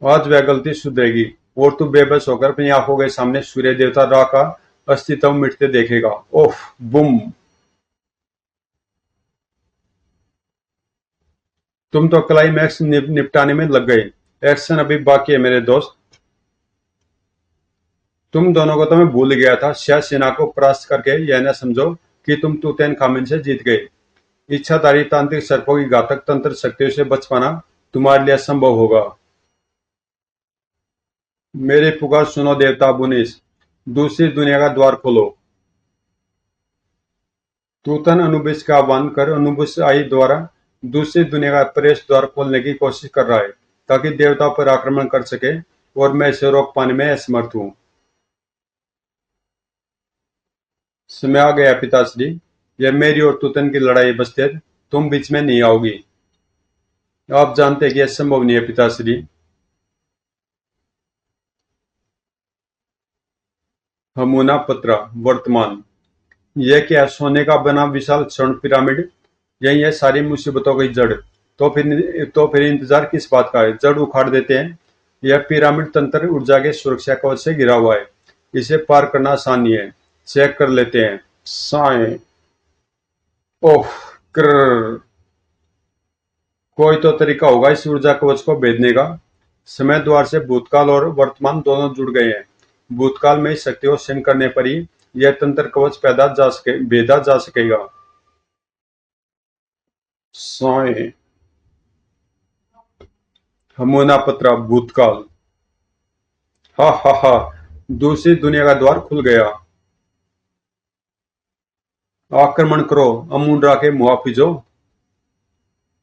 आज वह गलती सुधरेगी और तू बेबस होकर अपनी आंखों के सामने सूर्य देवता रा का अस्तित्व मिटते देखेगा। ओफ। बुम। तुम तो क्लाइमैक्स निपटाने में लग गए। एक्शन अभी बाकी है मेरे दोस्त। तुम दोनों को तो मैं भूल गया था। शायद सेना को परास्त करके यह न समझो कि तुम तूतेन खामिन से जीत गए। इच्छाधारी तांत्रिक सर्पों की घातक तंत्र शक्तियों से बच पाना तुम्हारे लिए असंभव होगा। मेरी पुकार सुनो देवता बुनिस। दूसरी दुनिया का द्वार खोलो। तूतन अनुबिस का आह्वान कर अनुबिस आई द्वारा दूसरी दुनिया का प्रवेश द्वार खोलने की कोशिश कर रहा है, ताकि देवताओं पर आक्रमण कर सके, और मैं इसे रोक पाने में असमर्थ हूँ। समय आ गया पिताश्री। यह मेरी और तूतन की लड़ाई बस्तेज, तुम बीच में नहीं आओगी। आप जानते हैं कि यह संभव नहीं है पिताश्री। हमूना पत्रा वर्तमान। यह क्या है? सोने का बना विशाल स्वर्ण पिरामिड। यही है सारी मुसीबतों की जड़। तो फिर इंतजार किस बात का है? जड़ उखाड़ देते हैं। यह पिरामिड तंत्र ऊर्जा के सुरक्षा कवच से घिरा हुआ है। इसे पार करना आसान नहीं है। चेक कर लेते हैं। साए। ओह। कर। कोई तो तरीका होगा इस ऊर्जा कवच को भेदने का। समय द्वार से भूतकाल और वर्तमान दोनों जुड़ गए हैं। भूतकाल में इस शक्ति को क्षीण करने पर ही यह तंत्र कवच भेदा जा सकेगा। साए। हमूना पत्रा भूतकाल। हा हा हा। दूसरी दुनिया का द्वार खुल गया। आक्रमण करो अमुंड्रा के मुहाफिजों।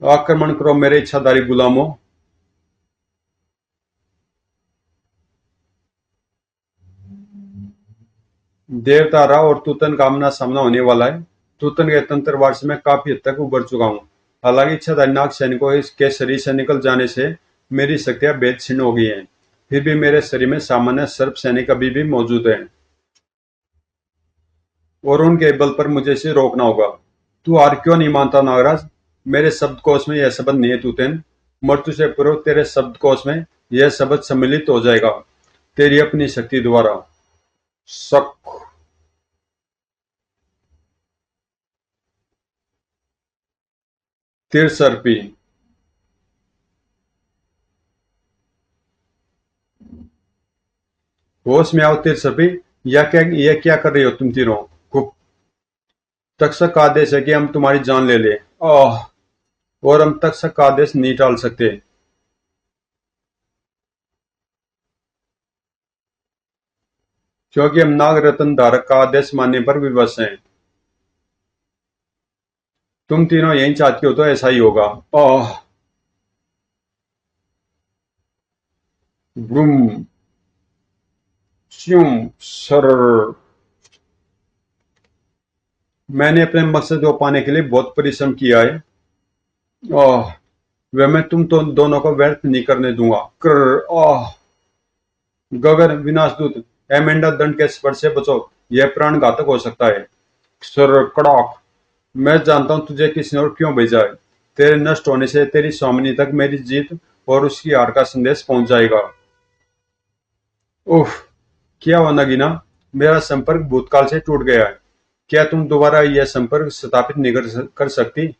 आक्रमण करो मेरे इच्छाधारी गुलामों। देवता रा और तूतन का आमना सामना होने वाला है। तूतन के तंत्रवार से मैं काफी हद तक उबर चुका हूँ। हालांकि इच्छाधारी नाग सैनिकों के शरीर से निकल जाने से मेरी शक्तियां बेद छिन्न हो गई हैं। फिर भी मेरे शरीर में सामान्य सर्प सैनिक अभी भी मौजूद हैं, और उनके बल पर मुझे इसे रोकना होगा। तू हार क्यों नहीं मानता नागराज? मेरे शब्दकोश में यह शब्द नहीं है तूतेन। मृत्यु से पूर्व तेरे शब्दकोश में यह शब्द सम्मिलित हो जाएगा, तेरी अपनी शक्ति द्वारा। शक। तिरसर्पी। होश में आओ तिरसर्पी। या क्या, ये क्या कर रही हो तुम तीनों? तक्षक का आदेश है कि हम तुम्हारी जान ले ले। आह, और हम तक्षक का आदेश नहीं टाल सकते, क्योंकि हम नाग रत्न धारक का आदेश मानने पर विवश हैं। तुम तीनों यही चाहती हो तो ऐसा ही होगा। आह, ब्रूम, श्यूम, सर। मैंने अपने मकसद को पाने के लिए बहुत परिश्रम किया है। आह, वह मैं तुम तो दोनों को व्यर्थ नहीं करने दूंगा। कर। आह, गगन विनाशदूत, एमेंडा दंड के स्पर्श से बचो, यह प्राण घातक हो सकता है। सर कड़ाक, मैं जानता हूं तुझे किसने और क्यों भेजा है। तेरे नष्ट होने से तेरी स्वामिनी तक मेरी जीत और उसकी हार का संदेश पहुंच जाएगा। उफ, क्या हुआ नगीना? मेरा संपर्क भूतकाल से टूट गया है। क्या तुम दोबारा यह संपर्क स्थापित नहीं कर सकती?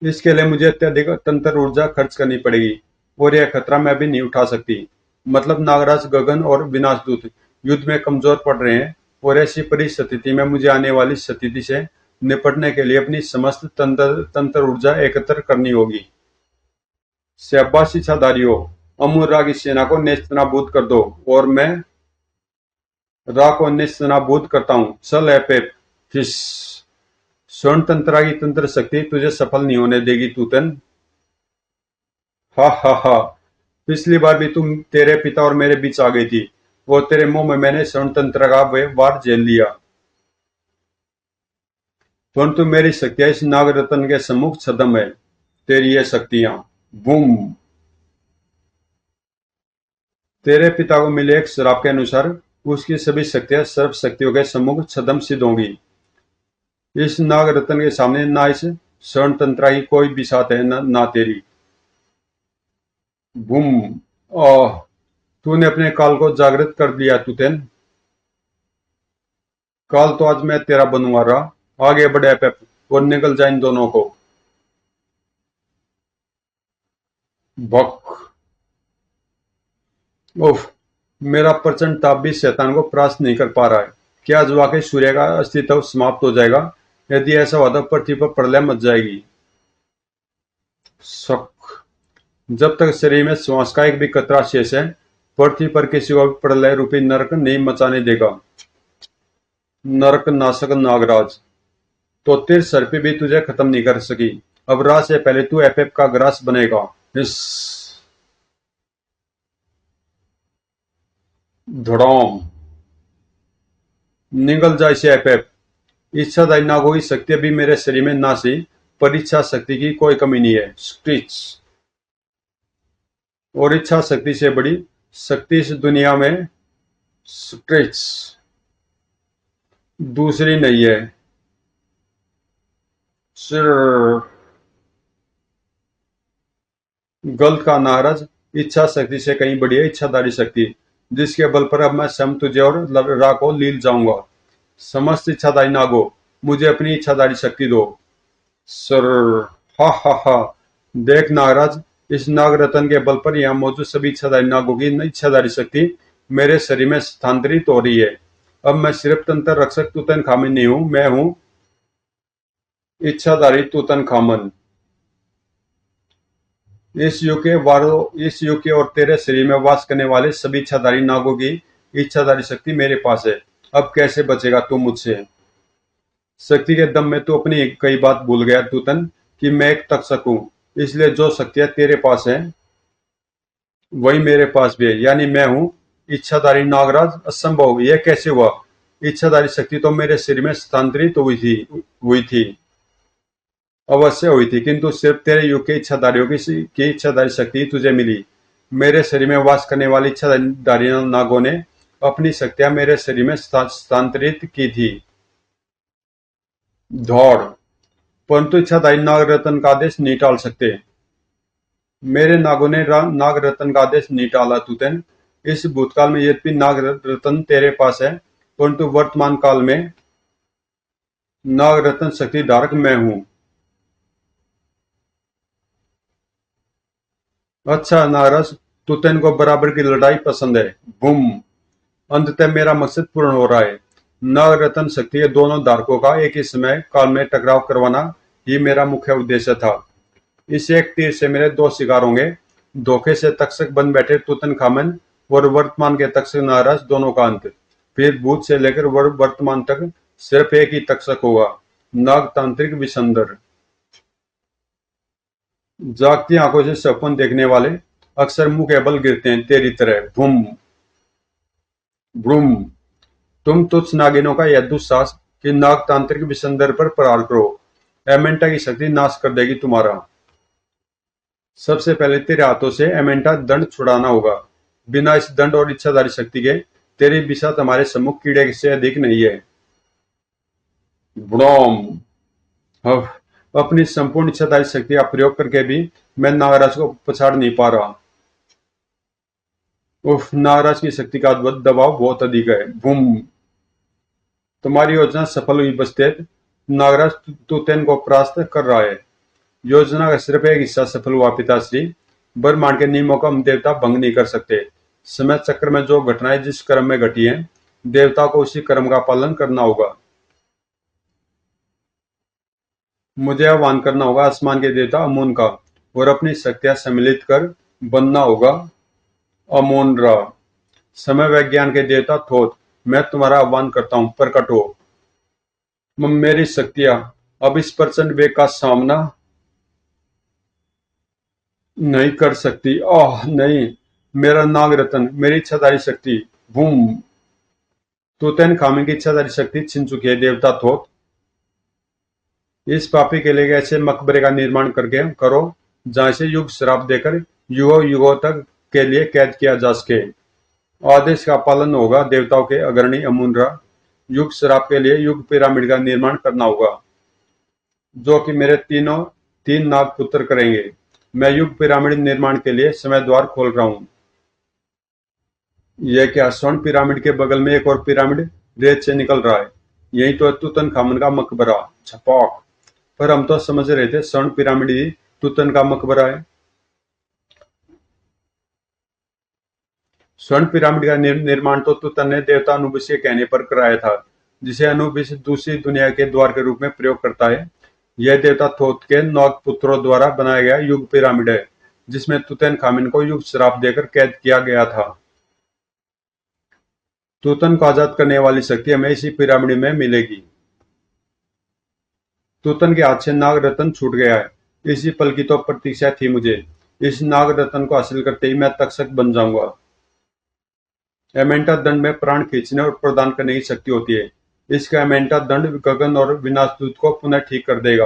इसके लिए मुझे अत्यधिक तंत्र ऊर्जा खर्च करनी पड़ेगी, और यह खतरा मैं भी नहीं उठा सकती। मतलब नागराज, गगन और विनाशदूत युद्ध में कमजोर पड़ रहे हैं, और ऐसी परिस्थिति में मुझे आने वाली स्थिति से निपटने के लिए अपनी समस्त तंत्र ऊर्जा एकत्र करनी होगी। शाबाश इच्छाधारियों, अमूर रा की सेना को नेस्तनाबूद कर दो, और मैं रा को नेस्तनाबूद करता हूँ। चल एपे फिश। स्वर्ण तंत्रा की तंत्र शक्ति तुझे सफल नहीं होने देगी तूतन। हा हा हा, पिछली बार भी तुम, तेरे पिता और मेरे बीच आ गई थी, और तेरे मुंह में मैंने स्वर्ण तंत्र का वार झेल लिया। परंतु मेरी शक्तियां इस नाग रत्न के सम्मुख छद्म है। तेरी ये शक्तियां, बूम। तेरे पिता को मिले एक श्राप के अनुसार उसकी सभी शक्तियां सर्व शक्तियों के सम्मुख छद्म सिद्ध होंगी। इस नाग रत्न के सामने ना इस स्वर्ण तंत्रा की कोई बिसात है, ना तेरी। बूम। आह, तूने अपने काल को जागृत कर लिया तुतेन। काल तो आज मैं तेरा बनूंगा रहा। आगे बढ़े पेप, और निकल जाए इन दोनों को। भक। उफ, मेरा प्रचंड ताप भी शैतान को परास्त नहीं कर पा रहा है। क्या आज वाकई सूर्य का अस्तित्व समाप्त हो जाएगा? यदि ऐसा हुआ तो पृथ्वी पर प्रलय मच जाएगी। शक। जब तक शरीर में श्वास का एक भी कतरा शेष है, पृथ्वी पर किसी को भी प्रलय रूपी नरक नहीं मचाने देगा। नरक नाशक नागराज, तो तिर सर्पी भी तुझे खत्म नहीं कर सकी। अब रात से पहले तू एफएफ का ग्रास बनेगा। इस धड़ाम। निगल जाए से एफएफ। इच्छादायी नागों की शक्ति भी मेरे शरीर में नासी, पर इच्छा शक्ति की कोई कमी नहीं है। स्टिच। और इच्छा शक्ति से बड़ी शक्ति इस दुनिया में स्ट्रिच दूसरी नहीं है। सिर। गलत का नाराज, इच्छा शक्ति से कहीं बड़ी है इच्छाधारी शक्ति, जिसके बल पर अब मैं स्वयं तुझे और रा को लील जाऊंगा। समस्त इच्छाधारी नागो, मुझे अपनी इच्छाधारी शक्ति दो। सर। हा हा हा, देख नागराज, इस नाग रतन के बल पर यहाँ मौजूद सभी इच्छाधारी नागों की इच्छाधारी शक्ति मेरे शरीर में स्थानांतरित हो रही है। अब मैं सिर्फ तंत्र रक्षक तूतन खामिन नहीं हूं, मैं हूं इच्छाधारी तूतन खामन। इस युग के और तेरे शरीर में वास करने वाले सभी इच्छाधारी नागों की इच्छाधारी शक्ति मेरे पास है। अब कैसे बचेगा तू मुझसे? शक्ति के दम में तू अपनी कई बात भूल गया तूतन, कि मैं एक तक्षक हूं। इसलिए जो शक्तियां तेरे पास है वही मेरे पास भी है, यानी मैं हूं इच्छाधारी नागराज। असंभव, यह कैसे हुआ? इच्छाधारी शक्ति तो मेरे शरीर में स्थानांतरित हुई थी, अवश्य हुई थी, किंतु सिर्फ तेरे युग के इच्छाधारियों की इच्छाधारी शक्ति तुझे मिली। मेरे शरीर में वास करने वाली इच्छाधारी नागों ने अपनी शक्तियां मेरे शरीर में स्थानांतरित की थी। दौड़। परंतु इच्छाधारी नाग रतन का आदेश नहीं टाल सकते। मेरे नागों ने नाग रतन का आदेश नहीं टाला तुतन। इस भूतकाल में यद्यपि नाग रतन तेरे पास है, परंतु वर्तमान काल में नाग रतन शक्ति धारक मैं हूं। अच्छा नारस, तुतन को बराबर की लड़ाई पसंद है। बूम। अंततः मेरा मकसद पूर्ण हो रहा है। नाग रत्न शक्ति के दोनों धारकों का एक ही समय काल में टकराव करवाना ही मेरा मुख्य उद्देश्य था। इस एक तीर से मेरे दो शिकार होंगे। धोखे से तक्षक बन बैठे तुतन खामन और वर्तमान के तक्षक नारस दोनों का अंत। फिर भूत से लेकर वर्तमान तक सिर्फ एक ही तक्षक होगा, नागतांत्रिक विसंदर। जागती आंखों से सपन देखने वाले अक्सर मुंह के बल गिरते हैं तेरी तरह। भूम भ्रूम। तुम तुच्छ नागिनों का यह दुस्साहस कि नागतांत्रिक विसंदर पर प्रहार करो, एमेंटा की शक्ति नाश कर देगी तुम्हारा। सबसे पहले तेरे हाथों से एमेंटा दंड छुड़ाना होगा। बिना इस दंड और इच्छाधारी शक्ति के तेरी बिसात हमारे सम्मुख कीड़े से अधिक नहीं है। ब्रोम। अब अपनी संपूर्ण इच्छाधारी शक्ति का प्रयोग करके भी मैं नागराज को पछाड़ नहीं पा रहा। उफ, नागराज की शक्ति का दबाव बहुत अधिक है। बूम। तुम्हारी योजना सफल हुई बस्तेत। नागराज तुतन को परास्त कर रहा है। योजना का सिर्फ एक हिस्सा सफल हुआ पिताश्री। ब्रह्मांड के नियमों का हम देवता भंग नहीं कर सकते। समय चक्र में जो घटनाएं जिस क्रम में घटी हैं, देवता को उसी क्रम का पालन करना होगा। मुझे आह्वान करना होगा आसमान के देवता अमोन का और अपनी शक्तियां सम्मिलित कर बनना होगा अमोन रा। समय विज्ञान के देवता थोथ, मैं तुम्हारा आह्वान करता हूं, प्रकट हो। मेरी शक्तियां अब इस प्रचंड वेग का सामना नहीं कर सकती। आह नहीं, मेरा नाग रतन, मेरी इच्छाधारी शक्ति। बूम। तूतन खामी की इच्छाधारी शक्ति छिन चुकी है देवता थोथ। इस पापी के लिए ऐसे मकबरे का निर्माण करके करो जहां से युग श्राप देकर युगों युगों तक के लिए कैद किया जा सके। आदेश का पालन होगा देवताओं के अग्रणी अमुनरा। युग श्राप के लिए युग पिरामिड का निर्माण करना होगा, जो कि मेरे तीन नाग पुत्र करेंगे। मैं युग पिरामिड निर्माण के लिए समय द्वार खोल रहा हूं। यह क्या, स्वर्ण पिरामिड के बगल में एक और पिरामिड रेत से निकल रहा है। यही तो है तुतनखामन का मकबरा। छपाक। पर हम तो समझ रहे थे स्वर्ण पिरामिड ही तुतन का मकबरा है। स्वर्ण पिरामिड का निर्माण तो तुतन ने देवता अनुबिस के कहने पर कराया था, जिसे अनुबिस दूसरी दुनिया के द्वार के रूप में प्रयोग करता है। यह देवता थोथ के नाग पुत्रों द्वारा बनाया गया युग पिरामिड है, जिसमें तुतन खामिन को युग श्राप देकर कैद किया गया था। तुतन को आजाद करने वाली शक्ति हमें इसी पिरामिड में मिलेगी। तुतन के हाथ से नाग रत्न छूट गया है। इसी पल की तो प्रतीक्षा थी मुझे। इस नाग रत्न को हासिल करते ही मैं तक्षक बन जाऊंगा। एमेंटा दंड में प्राण खींचने और प्रदान करने की शक्ति होती है। इसका एमेंटा दंड गगन और विनाशदूत को पुनः ठीक कर देगा।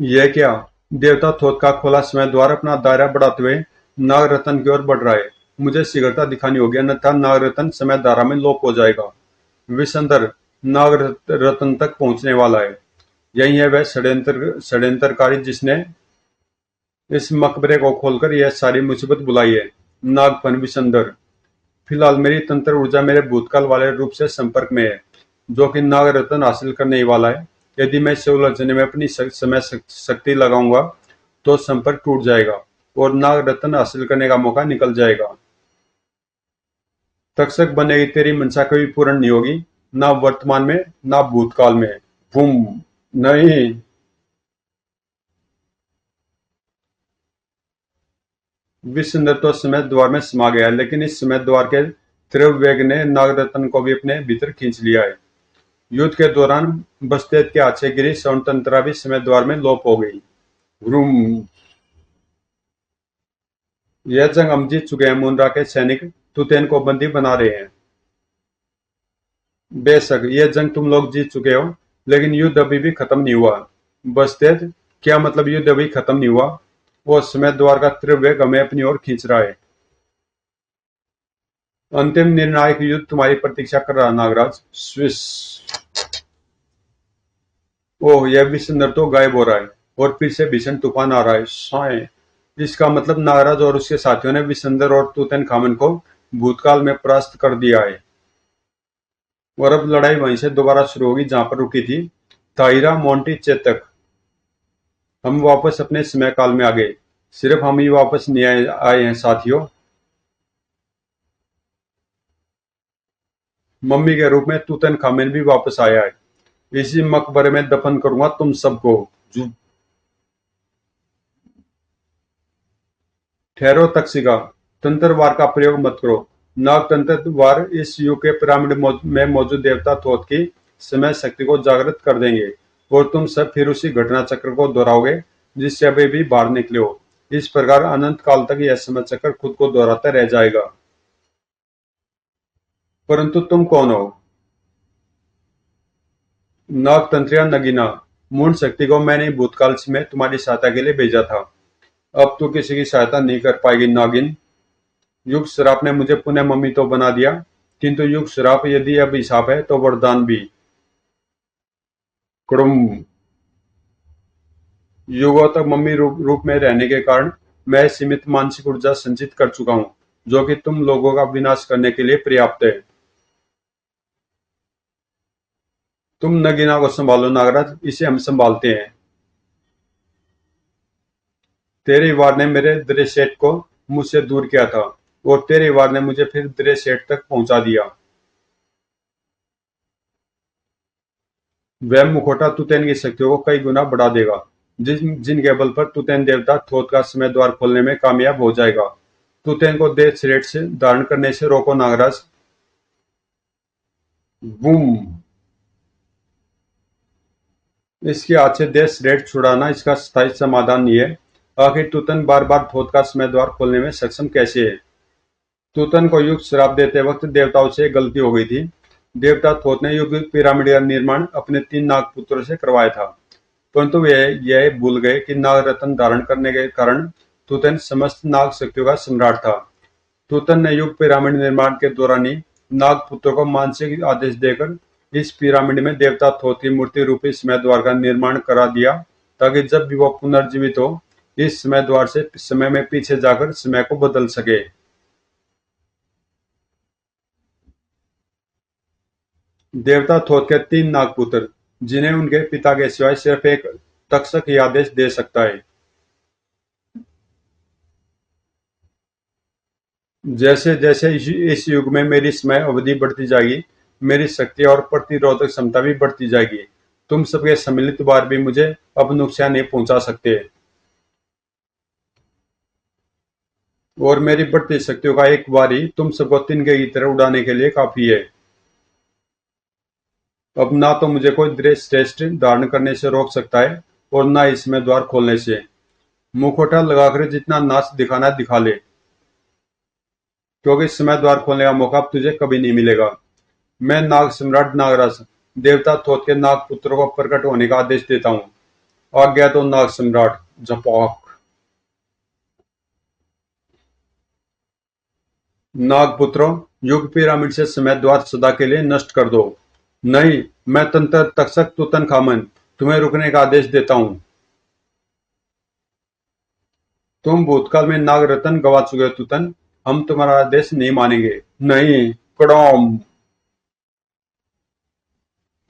यह क्या, देवता थोथ का खोला समय द्वार अपना दायरा बढ़ाते हुए नाग रत्न की ओर बढ़ रहा है। मुझे शीघ्रता दिखानी होगी, अन्यथा नाग रत्न समय धारा में लोप हो जाएगा। विसंदर नाग रत्न तक पहुंचने वाला है। यही है वह षड्यंत्रकारी जिसने इस मकबरे को खोलकर यह सारी मुसीबत बुलाई है। नागफन विसंदर। फिलहाल मेरी तंत्र ऊर्जा मेरे भूतकाल वाले रूप से संपर्क में है, जो कि नाग रत्न हासिल करने ही वाला है। यदि मैं इसे उलझने में अपनी समय शक्ति लगाऊंगा तो संपर्क टूट जाएगा और नाग रत्न हासिल करने का मौका निकल जाएगा। तक्षक बनेगी तेरी मंशा कभी पूर्ण नहीं होगी, ना वर्तमान में ना भूतकाल में। बूम। नहीं। विश्वसुंदर तो समय द्वार में समा गया, लेकिन इस समय द्वार के तीव्र वेग ने नागरत्न को भी अपने भीतर खींच लिया है। युद्ध के दौरान बस्तेत के हाथ से गिरी स्वतंत्रता भी समय द्वार में लोप हो गई। रूम। यह जंग हम जीत चुके हैं। मुनरा के सैनिक तुतेन को बंदी बना रहे हैं। बेशक यह जंग तुम लोग जीत चुके हो, लेकिन युद्ध अभी भी खत्म नहीं हुआ। बस्तेत, क्या मतलब युद्ध अभी खत्म नहीं हुआ? वो समय द्वार का तीव्र वेग हमें अपनी ओर खींच रहा है। अंतिम निर्णायक युद्ध तुम्हारी प्रतीक्षा कर रहा नागराज। स्विस। ओह, यह विश्वसुंदर तो गायब हो रहा है और फिर से भीषण तूफान आ रहा है। साए। इसका मतलब नागराज और उसके साथियों ने विश्वसुंदर और तूतनखामन को भूतकाल में परास्त कर दिया है। और अब लड़ाई वहीं से दोबारा शुरू होगी जहां पर रुकी थी। ताहिरा, मोंटी, चेतक, हम वापस अपने समय काल में आ गए। सिर्फ हम ही वापस नहीं आए हैं साथियों। मम्मी के रूप में तूतनखामेन भी वापस आया है। इसी मकबरे में दफन करूंगा तुम सबको। जु- ठहरो तक्षिका, तंत्र वार का प्रयोग मत करो। नाग तंत्र वार इस युग के पिरामिड में मौजूद देवता थोथ की समय शक्ति को जागृत कर देंगे और तुम सब फिर उसी घटना चक्र को दोहराओगे जिससे अभी भी बाहर निकले हो। इस प्रकार अनंत काल तक यह समय चक्र खुद को दोहराता रह जाएगा। परंतु तुम कौन हो? नागतंत्रिया नगीना, मूर्ण शक्ति को मैंने भूतकाल में तुम्हारी सहायता के लिए भेजा था। अब तो किसी की सहायता नहीं कर पाएगी नागिन। युग श्राप ने मुझे पुनः मम्मी तो बना दिया, किंतु युग श्राप यदि अभिशाप है तो वरदान भी। कुड़ुम, युगों तक मम्मी रूप में रहने के कारण मैं सीमित मानसिक ऊर्जा संचित कर चुका हूँ, जो कि तुम लोगों का विनाश करने के लिए पर्याप्त है। तुम नगीना को संभालो नागराज, इसे हम संभालते हैं। तेरे वार ने मेरे दृश्येट को मुझसे दूर किया था और तेरे वार ने मुझे फिर दृश्येट तक पहुंचा दिया। वह मुखौटा तुतैन की शक्तियों को कई गुना बढ़ा देगा, जिनके बल पर तुतैन देवता थोथ का समय द्वार खोलने में कामयाब हो जाएगा। तुतैन को देह श्रेष्ठ से धारण करने से रोको नागराज। बूम, इसके हाथ से देह श्रेष्ठ छुड़ाना इसका स्थायी समाधान नहीं है। आखिर तुतन बार बार थोथ का समय द्वार खोलने में सक्षम कैसे है? तुतन को युग श्राप देते वक्त देवताओं से गलती हो गई थी। देवता थोथ ने युग पिरामिड का निर्माण अपने 3 नागपुत्रों से करवाया था, परंतु वे यह भूल गए कि नाग रत्न धारण करने के कारण तुतन समस्त नाग शक्तियों का सम्राट था। तुतन ने युग पिरामिड निर्माण के दौरान ही नागपुत्रों को मानसिक आदेश देकर इस पिरामिड में देवता थोथ की मूर्ति रूपी समय द्वार का निर्माण करा दिया, ताकि जब भी वो पुनर्जीवित हो इस समय द्वार से समय में पीछे जाकर समय को बदल सके। देवता थोथ के 3 नागपुत्र, जिन्हें उनके पिता के सिवाय सिर्फ एक तक्षक ही आदेश दे सकता है। जैसे जैसे इस युग में मेरी समय अवधि बढ़ती जाएगी, मेरी शक्ति और प्रतिरोधक क्षमता भी बढ़ती जाएगी। तुम सबके सम्मिलित वार भी मुझे अब नुकसान नहीं पहुंचा सकते और मेरी बढ़ती शक्तियों का एक वार ही तुम सबको तिनके की तरह उड़ाने के लिए काफी है। अब ना तो मुझे कोई दृश्य श्रेष्ठ धारण करने से रोक सकता है और ना इसमें द्वार खोलने से। मुखौटा लगाकर जितना नाच दिखाना दिखा ले, क्योंकि समय द्वार खोलने का मौका अब तुझे कभी नहीं मिलेगा। मैं नाग सम्राट नागराज देवता थोथ के नाग पुत्रों को प्रकट होने का आदेश देता हूँ। आज्ञा तो नाग सम्राट। जपौक। नागपुत्रों, युग पिरामिड से समय द्वार सदा के लिए नष्ट कर दो। नहीं, मैं तंत्र तक्षक तुतनखामन तुम्हें रुकने का आदेश देता हूँ। तुम भूतकाल में नाग रत्न गवा चुके हो तुतन, हम तुम्हारा आदेश नहीं मानेंगे। नहीं। कड़ोम,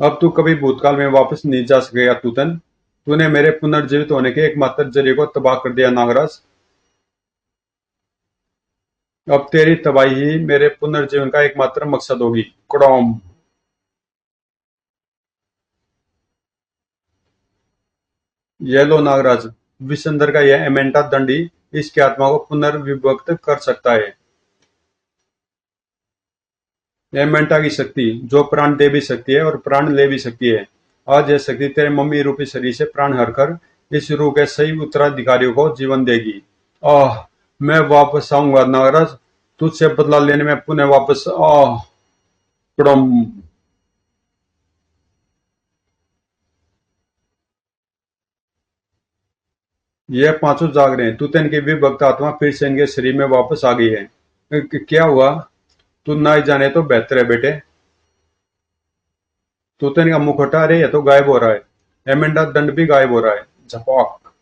अब तू कभी भूतकाल में वापस नहीं जा सकेगा तुतन। तूने मेरे पुनर्जीवित होने के एकमात्र जरिए को तबाह कर दिया नागराज। अब तेरी तबाही ही मेरे पुनर्जीवन का एकमात्र मकसद होगी। कड़ोम। यह लो नागराज, विशंदर का यह एमेंटा दंडी इसकी आत्मा को पुनर्विभक्त कर सकता है। एमेंटा की शक्ति, जो प्राण दे भी सकती है और प्राण ले भी सकती है। आज यह शक्ति तेरे मम्मी रूपी शरीर से प्राण हरकर इस रूह के सही उत्तराधिकारियों को जीवन देगी। आह, मैं वापस आऊंगा नागराज, तुझसे बदला लेने में पुनः वापस। आह। कड़म। यह पांचों जाग रहे हैं। तूते इनकी विभक्त आत्मा फिर से इनके शरीर में वापस आ गई है। क्या हुआ? तू ना ही जाने तो बेहतर है बेटे। तूते का मुखौटा, अरे ये तो गायब हो रहा है। एमेंडा दंड भी गायब हो रहा है। झपॉक।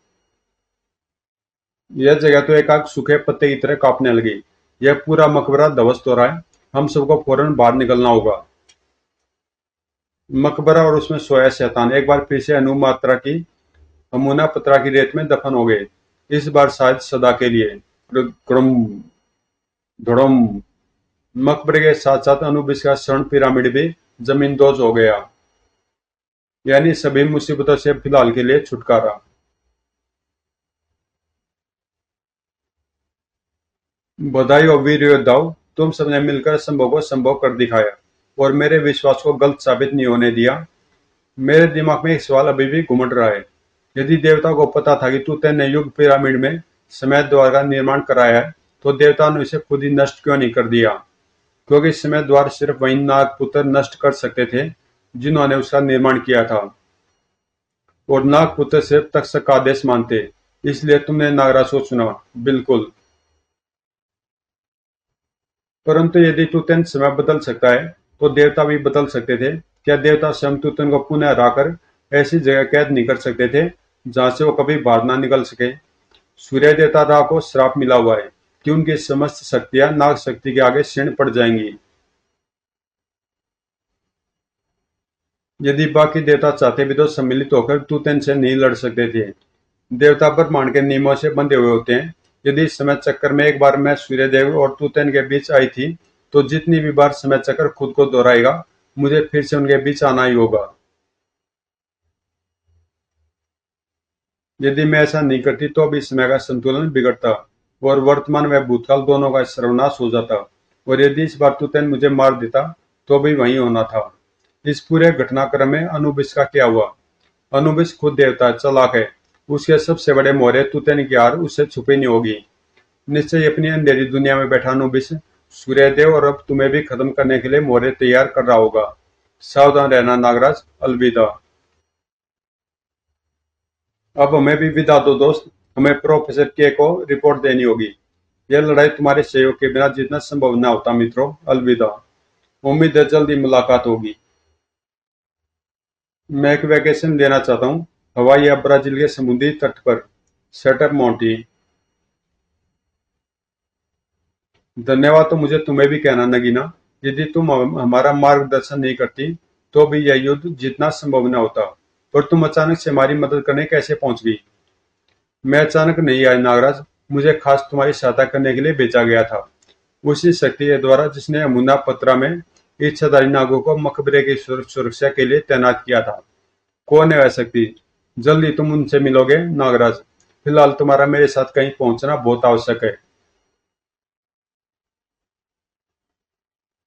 यह जगह तो एकाएक सूखे पत्ते की तरह कांपने लगी। यह पूरा मकबरा ध्वस्त हो रहा है। हम सबको फौरन बाहर निकलना होगा। मकबरा और उसमें सोया शैतान एक बार फिर से अनुमात्रा की अमुना पत्रा की रेत में दफन हो गए, इस बार शायद सदा के लिए। क्रम धड़म। मकबरे के साथ साथ अनुबिस का स्वर्ण पिरामिड भी जमींदोज हो गया, यानी सभी मुसीबतों से फिलहाल के लिए छुटकारा। बधाई हो वीर योद्धाओं, तुम सबने मिलकर संभव को संभव कर दिखाया और मेरे विश्वास को गलत साबित नहीं होने दिया। मेरे दिमाग में एक सवाल अभी भी घुमड़ रहा है। यदि देवता को पता था कि तूते ने युग पिरामिड में समय द्वार का निर्माण कराया है, तो देवता ने इसे खुद ही नष्ट क्यों नहीं कर दिया? क्योंकि समय द्वार सिर्फ वही नागपुत्र नष्ट कर सकते थे जिन्होंने उसका निर्माण किया था, और नागपुत्र सिर्फ तक्षक का आदेश मानते। इसलिए तुमने नागराज को चुना। बिल्कुल। परंतु यदि तूतन समय बदल सकता है, तो देवता भी बदल सकते थे। क्या देवता स्वयं तूतन को पुनः हराकर ऐसी जगह कैद नहीं कर सकते थे जहां से वो कभी बाहर ना निकल सके? सूर्य देवता राह को श्राप मिला हुआ है कि उनकी समस्त शक्तियां नाग शक्ति के आगे क्षीण पड़ जाएंगी। यदि बाकी देवता चाहते भी तो सम्मिलित होकर तूतन से नहीं लड़ सकते थे। देवता ब्रह्मांड के नियमों से बंधे हुए होते हैं। यदि समय चक्कर में एक बार मैं सूर्यदेव और तूतन के बीच आई थी, तो जितनी भी बार समय चक्कर खुद को दोहराएगा, मुझे फिर से उनके बीच आना ही होगा। यदि मैं ऐसा नहीं करती तो अभी समय का संतुलन बिगड़ता और वर्तमान व भूतकाल दोनों का सर्वनाश हो जाता। और यदि इस बार तूतन मुझे मार देता तो भी वही होना था। इस पूरे घटनाक्रम में अनुबिस का क्या हुआ? अनुबिस खुद देवता है, चालाक है। उसके सबसे बड़े मोहरे तूतन की हार उससे छुपी नहीं होगी। निश्चय अपनी अंधेरी दुनिया में बैठा अनुबिस सूर्यदेव और अब तुम्हें भी खत्म करने के लिए मोहरे तैयार कर रहा होगा। सावधान रहना नागराज। अलविदा। अब हमें भी विदा दो दोस्त, हमें प्रोफेसर के को रिपोर्ट देनी होगी। यह लड़ाई तुम्हारे सहयोग के बिना जितना संभव न होता मित्रों। अलविदा। उम्मीद है जल्दी मुलाकात होगी। मैं एक वैकेशन लेना चाहता हूँ, हवाई या ब्राजील के समुद्री तट पर। Setup Monty. धन्यवाद तो मुझे तुम्हें भी कहना नगीना। यदि तुम हमारा मार्गदर्शन नहीं करती तो भी यह युद्ध जीतना संभव न होता। पर तुम अचानक से हमारी मदद करने कैसे पहुंच गई? मैं अचानक नहीं आया नागराज, मुझे खास तुम्हारी सहायता करने के लिए भेजा गया था। उसी शक्ति के द्वारा जिसने यमुना पत्रा में इच्छाधारी नागों को मकबरे की सुरक्षा के लिए तैनात किया था। कौन है वह शक्ति? जल्दी तुम उनसे मिलोगे नागराज। फिलहाल तुम्हारा मेरे साथ कहीं पहुंचना बहुत आवश्यक है।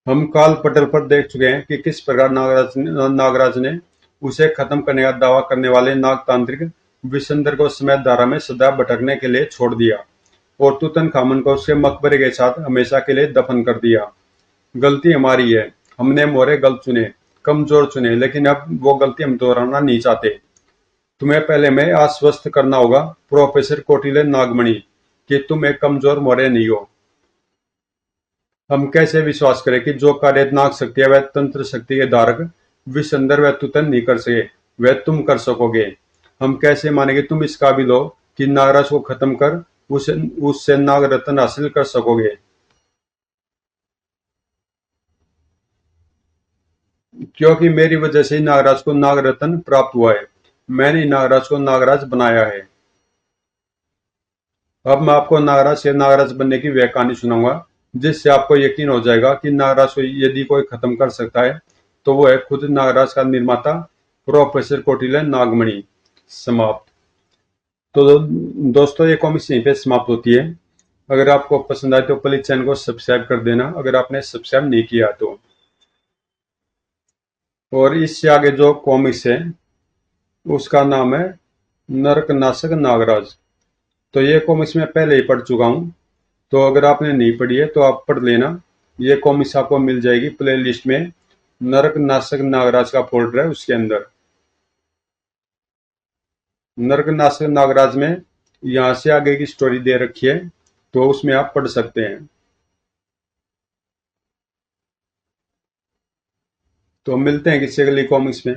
हम काल पटल पर देख चुके हैं कि किस प्रकार नागराज ने उसे खत्म करने का दावा करने वाले नागतांत्रिक विशंदर को समय धारा में सदा भटकने के लिए छोड़ दिया और तुतनखामन को उसके मकबरे के साथ हमेशा के लिए दफन कर दिया। गलती हमारी है, हमने मोहरे गलत चुने, कमजोर चुने, लेकिन अब वो गलती हम दोहराना नहीं चाहते। तुम्हें पहले में आश्वस्त करना होगा प्रोफेसर कोटिले नागमणि कि तुम एक कमजोर मोहरे नहीं हो। हम कैसे विश्वास करें कि जो कार्य नाग शक्ति है वह तंत्र शक्ति के धारक विशंदर व तुतन नहीं कर सके, वह तुम कर सकोगे? हम कैसे माने कि तुम इस काबिल हो कि नागराज को खत्म कर उसे उससे नाग रत्न हासिल कर सकोगे? क्योंकि मेरी वजह से ही नागराज को नाग रत्न प्राप्त हुआ है। मैंने ही नागराज को नागराज बनाया है। अब मैं आपको नागराज से नागराज बनने की वह कहानी सुनाऊंगा जिससे आपको यकीन हो जाएगा कि नागराज को यदि कोई खत्म कर सकता है तो वो है खुद नागराज का निर्माता प्रोफेसर कोटिल्य नागमणि। समाप्त। तो दोस्तों ये कॉमिक्स यहीं पे समाप्त होती है। अगर आपको पसंद आए तो प्लीज चैनल को सब्सक्राइब कर देना अगर आपने सब्सक्राइब नहीं किया तो। और इससे आगे जो कॉमिक्स है उसका नाम है नरकनाशक नागराज। तो ये कॉमिक्स मैं पहले ही पढ़ चुका हूँ, तो अगर आपने नहीं पढ़ी है तो आप पढ़ लेना। ये कॉमिक्स आपको मिल जाएगी प्ले लिस्ट में। नरक नाशक नागराज का फोल्डर है उसके अंदर। नरक नाशक नागराज में यहाँ से आगे की स्टोरी दे रखी है, तो उसमें आप पढ़ सकते हैं। तो मिलते हैं किसी अगली कॉमिक्स में।